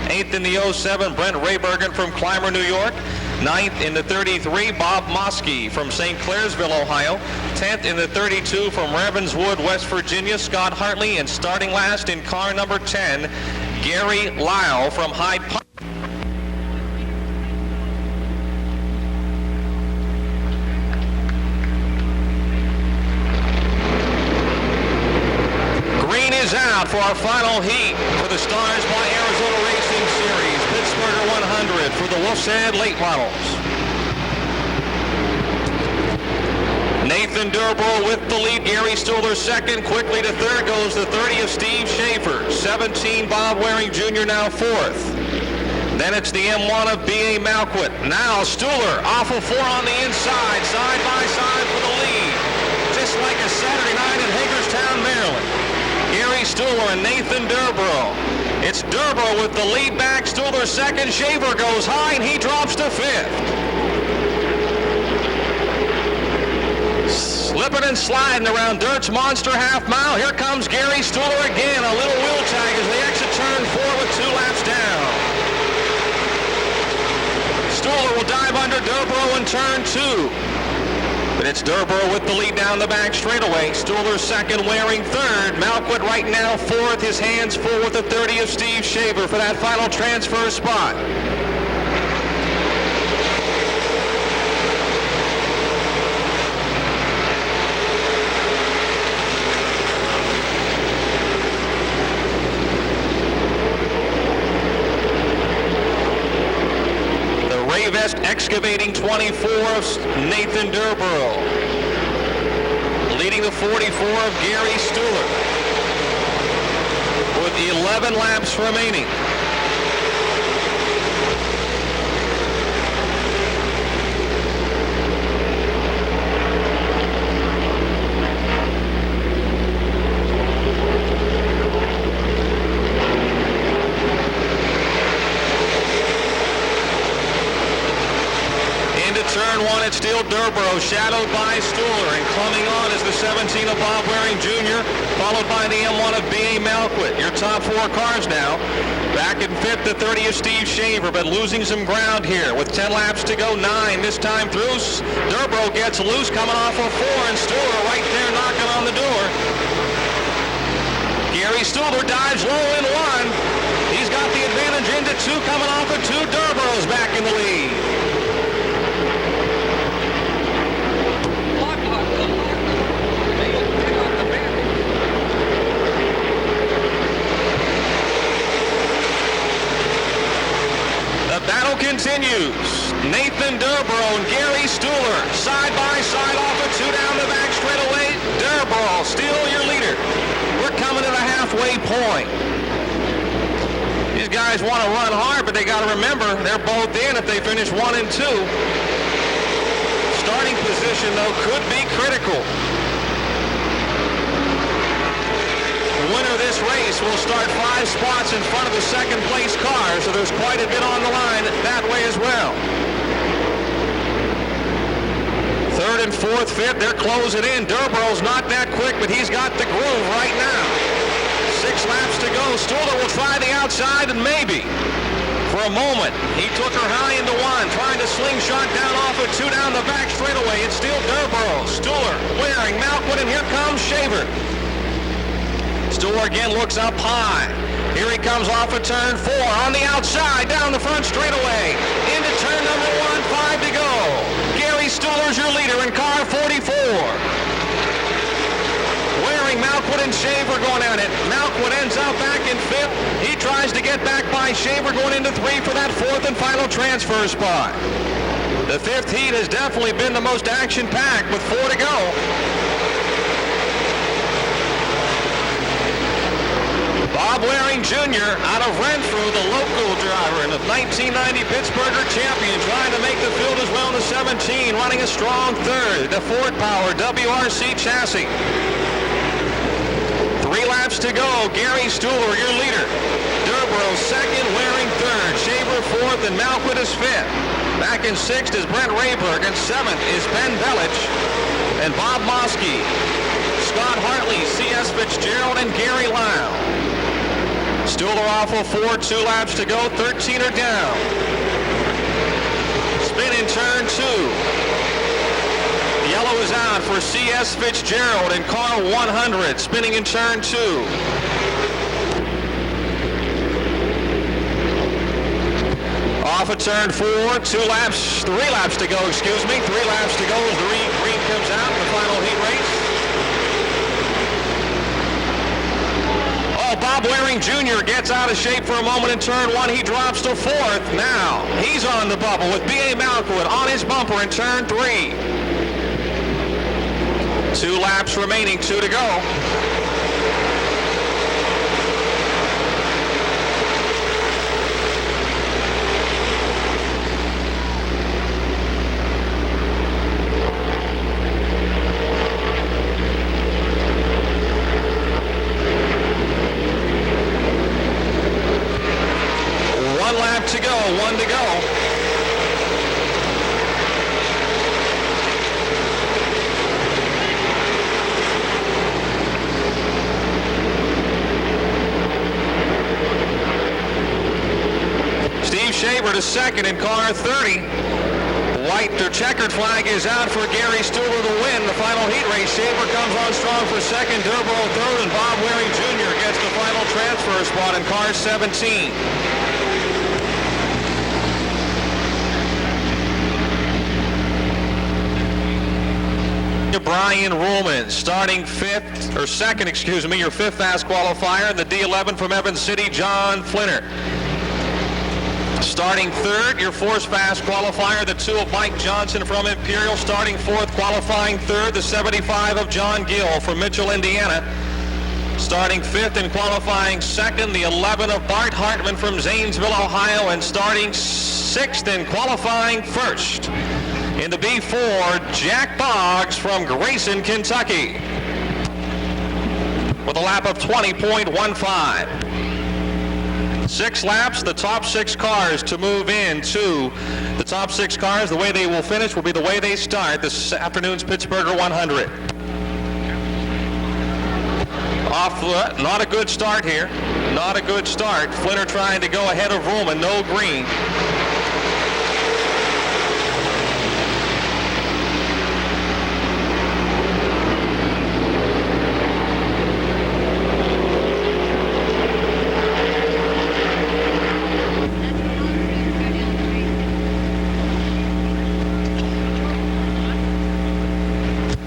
8th in the 07, Brent Raybergen from Clymer, New York. 9th in the 33, Bob Mosky from St. Clairsville, Ohio. 10th in the 32 from Ravenswood, West Virginia, Scott Hartley. And starting last in car number 10, Gary Lyle from Hyde Park. Green is out for our final heat for the Stars by Arizona Racing Series Pittsburgher 100 for the Wolf's Head late models. Nathan Durborough with the lead. Gary Stuhler 2nd. Quickly to 3rd goes the 30 of Steve Schaefer. 17 Bob Waring Jr. now 4th. Then it's the M1 of B.A. Malquit. Now Stuhler off of 4 on the inside, side by side for the lead. Just like a Saturday night in Hagerstown, Maryland. Gary Stuhler and Nathan Durborough. It's Durborough with the lead back. Stuhler 2nd. Shaver goes high and he drops to 5th. Slipping and sliding around Dirt's Monster half mile. Here comes Gary Stuhler again. A little wheel tag as they exit turn 4 with 2 laps down. Stuhler will dive under Durborough in turn 2. But it's Durborough with the lead down the back straightaway. Stuhler 2nd, Waring 3rd. Malquit right now 4th. His hands full with the 30 of Steve Shaver for that final transfer spot. Vest Excavating 24 of Nathan Durborough. Leading the 44 of Gary Stuhler. With 11 laps remaining. shadowed by Stuhler, and coming on is the 17 of Bob Waring Jr., followed by the M1 of B.A. Malquit. Your top four cars now. Back in fifth, the 30 of Steve Shaver, but losing some ground here with 10 laps to go, 9 this time through. Durbro gets loose coming off of 4, and Stuhler right there knocking on the door. Gary Stuhler dives low in 1. He's got the advantage into 2, coming off of 2. Durbro's back in the lead. The battle continues. Nathan Durbro and Gary Stuhler side by side off of 2 down the back straightaway. Durbro still your leader. We're coming to the halfway point. These guys want to run hard, but they got to remember they're both in if they finish 1 and 2. Starting position, though, could be critical. The winner of this race will start 5 spots in front of the second place car, so there's quite a bit on the line that way as well. Third and fourth, fifth, they're closing in. Durbro's not that quick, but he's got the groove right now. 6 laps to go. Stuhler will try the outside, and maybe for a moment he took her high into 1, trying to slingshot down off of 2 down the back straightaway. It's still Durbro, Stuhler, Waring, Malquit, and here comes Shaver. Stuhler again looks up high. Here he comes off of turn 4 on the outside, down the front straightaway into turn number 1, 5 to go. Gary Stuhler's your leader in car 44. Waring, Malquit, and Shaver going at it. Malquit ends up back in 5th. He tries to get back by Shaver going into 3 for that 4th and final transfer spot. The 5th heat has definitely been the most action-packed with 4 to go. Bob Waring Jr. out of Renfrew, the local driver and the 1990 Pittsburgher champion, trying to make the field as well in the 17, running a strong 3rd. The Ford Power WRC chassis. 3 laps to go. Gary Stuhler, your leader. Durbro 2nd, Waring 3rd. Shaver 4th, and Malquit is 5th. Back in 6th is Brent Rayberg, and 7th is Ben Belich and Bob Mosky. Scott Hartley, C.S. Fitzgerald, and Gary Lyle. Stuhler off of 4, 2 laps to go, 13 are down. Spin in turn 2. Yellow is out for C.S. Fitzgerald in car 100, spinning in turn 2. Off of turn 4, 3 laps to go, excuse me. 3 laps to go as the green comes out in the final heat race. Bob Waring Jr. gets out of shape for a moment in turn 1. He drops to 4th. Now he's on the bubble with B.A. Malquit on his bumper in turn 3. 2 laps remaining, 2 to go. To go, 1 to go. Steve Shaver to 2nd in car 30. White or checkered flag is out for Gary Stuhler to win the final heat race. Shaver comes on strong for 2nd, Durbro 3rd, and Bob Waring Jr. gets the final transfer spot in car 17. Brian Ruhlman starting 2nd, excuse me, your 5th fast qualifier. The D11 from Evans City, John Flinner. Starting 3rd, your 4th fast qualifier, the 2 of Mike Johnson from Imperial. Starting 4th, qualifying 3rd, the 75 of John Gill from Mitchell, Indiana. Starting 5th and qualifying 2nd, the 11 of Bart Hartman from Zanesville, Ohio. And starting 6th and qualifying 1st. In the B4, Jack Boggs from Grayson, Kentucky, with a lap of 20.15. 6 laps, the top 6 cars to move into the top 6 cars. The way they will finish will be the way they start this afternoon's Pittsburgher 100. Not a good start here. Not a good start. Flinner trying to go ahead of Ruhlman. No green.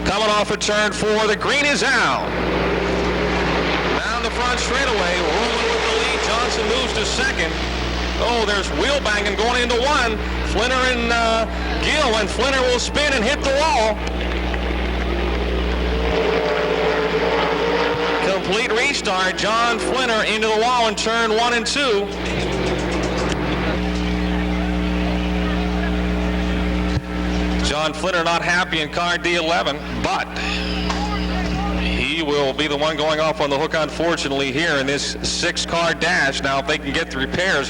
Coming off of turn 4, the green is out. Down the front straightaway, Ruhlman with the lead. Johnson moves to second. Oh, there's wheel banging going into 1. Flinner and Gill, and Flinner will spin and hit the wall. Complete restart. John Flinner into the wall in turn 1 and 2. John Flinner not happy in car D11, but he will be the one going off on the hook, unfortunately, here in this 6-car dash. Now, if they can get the repairs.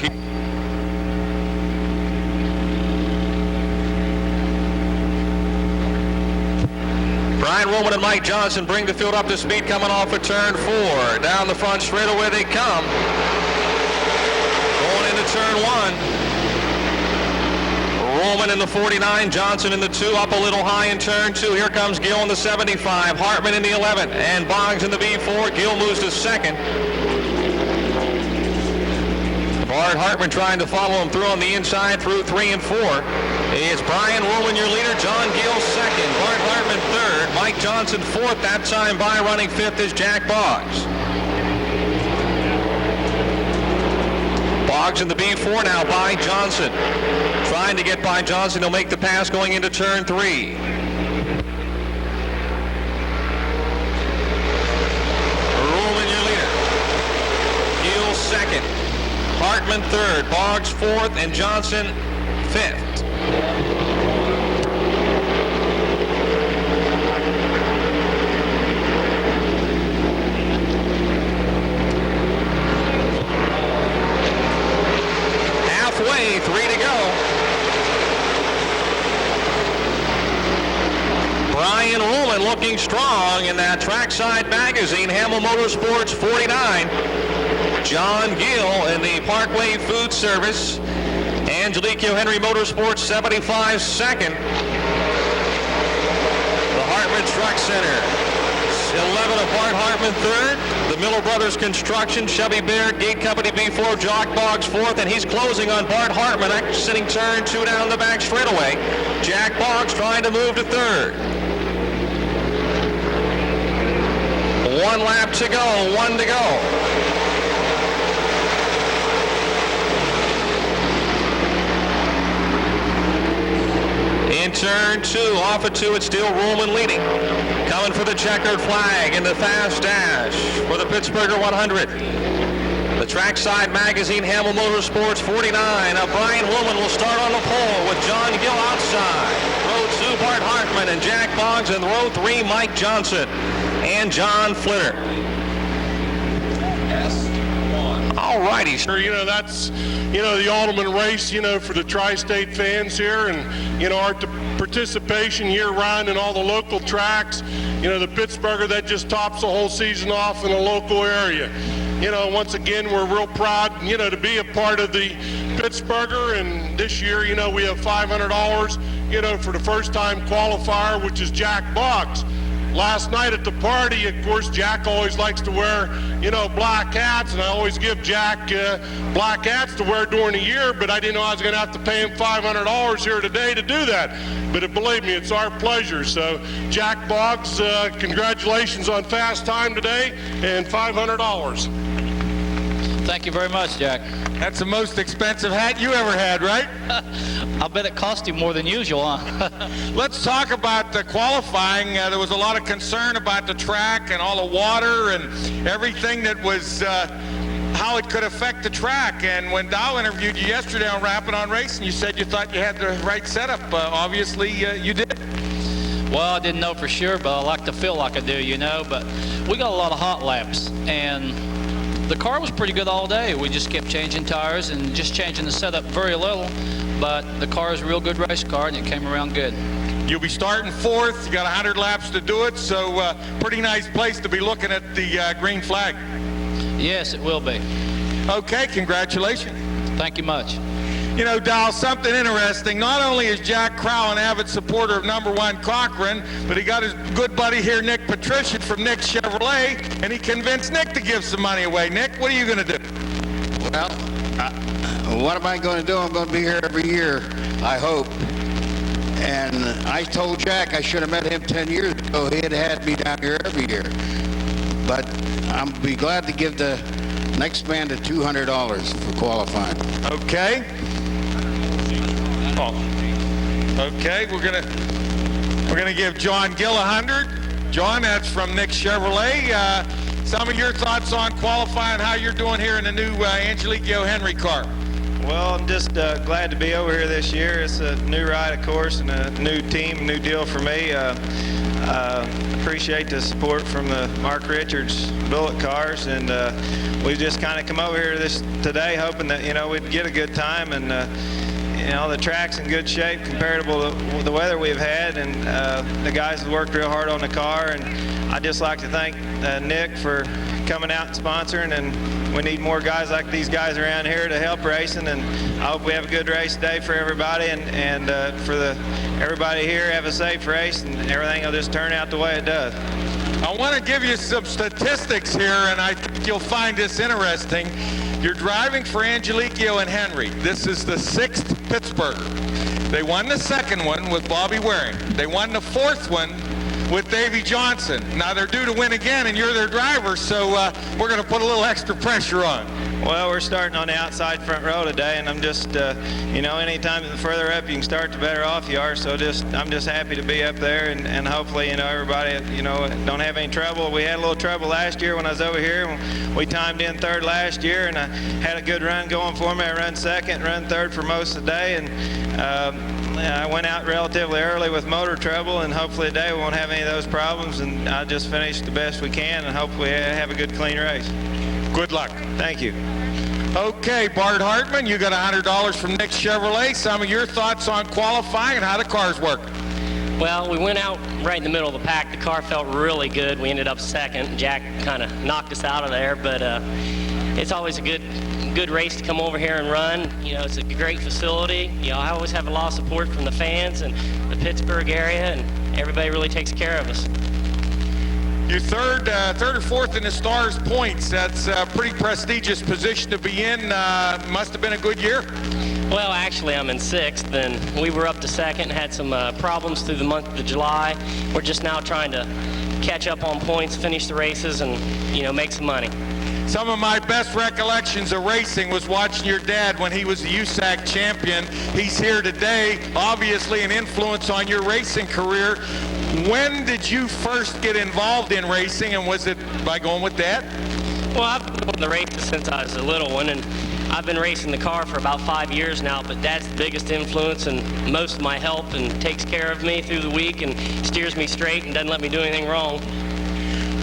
Brian Ruhlman and Mike Johnson bring the field up to speed coming off of turn 4. Down the front straightaway they come. Going into turn 1. Ruhlman in the 49, Johnson in the 2, up a little high in turn 2. Here comes Gill in the 75, Hartman in the 11, and Boggs in the B4. Gill moves to second. Bart Hartman trying to follow him through on the inside through 3 and 4. It's Brian Ruhlman, your leader. John Gill second. Bart Hartman third. Mike Johnson fourth. That time by running fifth is Jack Boggs. Boggs in the B4 now by Johnson. Trying to get by Johnson. He'll make the pass going into turn 3. Ruhlman, your leader. Gill second. Hartman third. Boggs fourth. And Johnson fifth. Halfway, 3 to go. Brian Ruhlman looking strong in that Trackside Magazine, Hamill Motorsports 49. John Gill in the Parkway Food Service, Angelico Henry Motorsports 75 second. The Hartman Truck Center, 11 of Bart Hartman third. The Miller Brothers Construction, Chevy Baird Gate Company B4, Jack Boggs fourth, and he's closing on Bart Hartman, exiting turn 2 down the back straightaway. Jack Boggs trying to move to third. 1 lap to go, 1 to go. In turn 2, off of 2, it's still Ruhlman leading. Coming for the checkered flag in the fast dash for the Pittsburgher 100. The Trackside Magazine, Hamill Motorsports 49. Brian Ruhlman will start on the pole with John Gill outside. Row 2, Bart Hartman and Jack Boggs, and row 3, Mike Johnson and John Flinner. All righty. You know, that's, you know, the ultimate race, you know, for the tri-state fans here, and, you know, our participation year-round in all the local tracks. You know, the Pittsburgher, that just tops the whole season off in the local area. You know, once again, we're real proud, you know, to be a part of the Pittsburgher, and this year, you know, we have $500, you know, for the first-time qualifier, which is Jack Boggs. Last night at the party, of course, Jack always likes to wear, you know, black hats, and I always give Jack black hats to wear during the year, but I didn't know I was going to have to pay him $500 here today to do that. But believe me, it's our pleasure. So, Jack Boggs, congratulations on fast time today, and $500. Thank you very much, Jack. That's the most expensive hat you ever had, right? I bet it cost you more than usual, huh? Let's talk about the qualifying. There was a lot of concern about the track and all the water and everything that was, how it could affect the track. And when Dow interviewed you yesterday on Rapid on Racing, you said you thought you had the right setup. Obviously, you did. Well, I didn't know for sure, but I like to feel like I do, you know. But we got a lot of hot laps, and The car was pretty good all day. We just kept changing tires and just changing the setup very little, but the car is a real good race car, and it came around good. You'll be starting fourth. You got 100 laps to do it, so pretty nice place to be looking at the green flag. Yes, it will be. Okay, congratulations. Thank you much. You know, Dal, something interesting. Not only is Jack Crowell an avid supporter of #1 Cochran, but he got his good buddy here, Nick Patrician from Nick Chevrolet, and he convinced Nick to give some money away. Nick, what are you going to do? Well, what am I going to do? I'm going to be here every year, I hope. And I told Jack I should have met him 10 years ago. He had me down here every year. But I'm be glad to give the next man the $200 for qualifying. Okay. Oh. Okay, we're gonna give John Gill 100. John, that's from Nick Chevrolet. Some of your thoughts on qualifying, how you're doing here in the new Angelico Henry car. Well, I'm just glad to be over here this year. It's a new ride, of course, and a new team, new deal for me. Appreciate the support from the Mark Richards Bullet cars, and we just kind of come over here today hoping that we'd get a good time, and the track's in good shape comparable to the weather we've had, and the guys have worked real hard on the car, and I'd just like to thank Nick for coming out and sponsoring, and we need more guys like these guys around here to help racing, and I hope we have a good race day for everybody, and for everybody here, have a safe race, and everything will just turn out the way it does. I want to give you some statistics here, and I think you'll find this interesting. You're driving for Angelico and Henry. This is the 6th Pittsburgher. They won the 2nd one with Bobby Waring. They won the 4th one with Davey Johnson. Now they're due to win again, and you're their driver, so we're going to put a little extra pressure on. Well, we're starting on the outside front row today, and I'm just, anytime the further up you can start, the better off you are. So I'm just happy to be up there, and hopefully, everybody, don't have any trouble. We had a little trouble last year when I was over here. We timed in 3rd last year, and I had a good run going for me. I run 2nd, run 3rd for most of the day, and I went out relatively early with motor trouble, and hopefully today we won't have any of those problems, and I just finished the best we can, and hopefully have a good, clean race. Good luck. Thank you. Okay, Bart Hartman, you got $100 from Nick Chevrolet. Some of your thoughts on qualifying and how the cars work. Well, we went out right in the middle of the pack. The car felt really good. We ended up 2nd. Jack kind of knocked us out of there, but it's always a good race to come over here and run. It's a great facility. I always have a lot of support from the fans and the Pittsburgh area, and everybody really takes care of us. You're third or fourth in the Stars points. That's a pretty prestigious position to be in. Must have been a good year. Well, actually, I'm in 6th, and we were up to 2nd, had some problems through the month of July. We're just now trying to catch up on points, finish the races, and, make some money. Some of my best recollections of racing was watching your dad when he was the USAC champion. He's here today, obviously an influence on your racing career. When did you first get involved in racing, and was it by going with Dad? Well, I've been doing the races since I was a little one, and I've been racing the car for about 5 years now, but Dad's the biggest influence and most of my help, and takes care of me through the week and steers me straight and doesn't let me do anything wrong.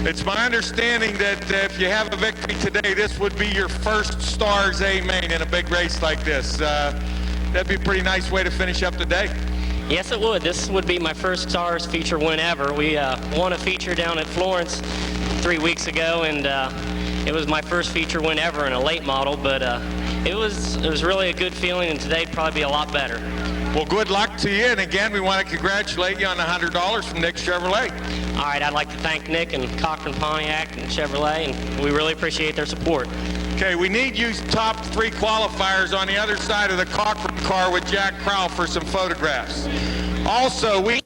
It's my understanding that if you have a victory today, this would be your first Stars A main in a big race like this. That'd be a pretty nice way to finish up the day. Yes, it would. This would be my first Stars feature win ever. We won a feature down at Florence 3 weeks ago, and it was my first feature win ever in a late model, but it was really a good feeling, and today'd probably be a lot better. Well, good luck to you, and again, we want to congratulate you on the $100 from Nick Chevrolet. All right, I'd like to thank Nick and Cochran Pontiac and Chevrolet, and we really appreciate their support. Okay, we need you top 3 qualifiers on the other side of the Cochran car with Jack Crowell for some photographs. Also, we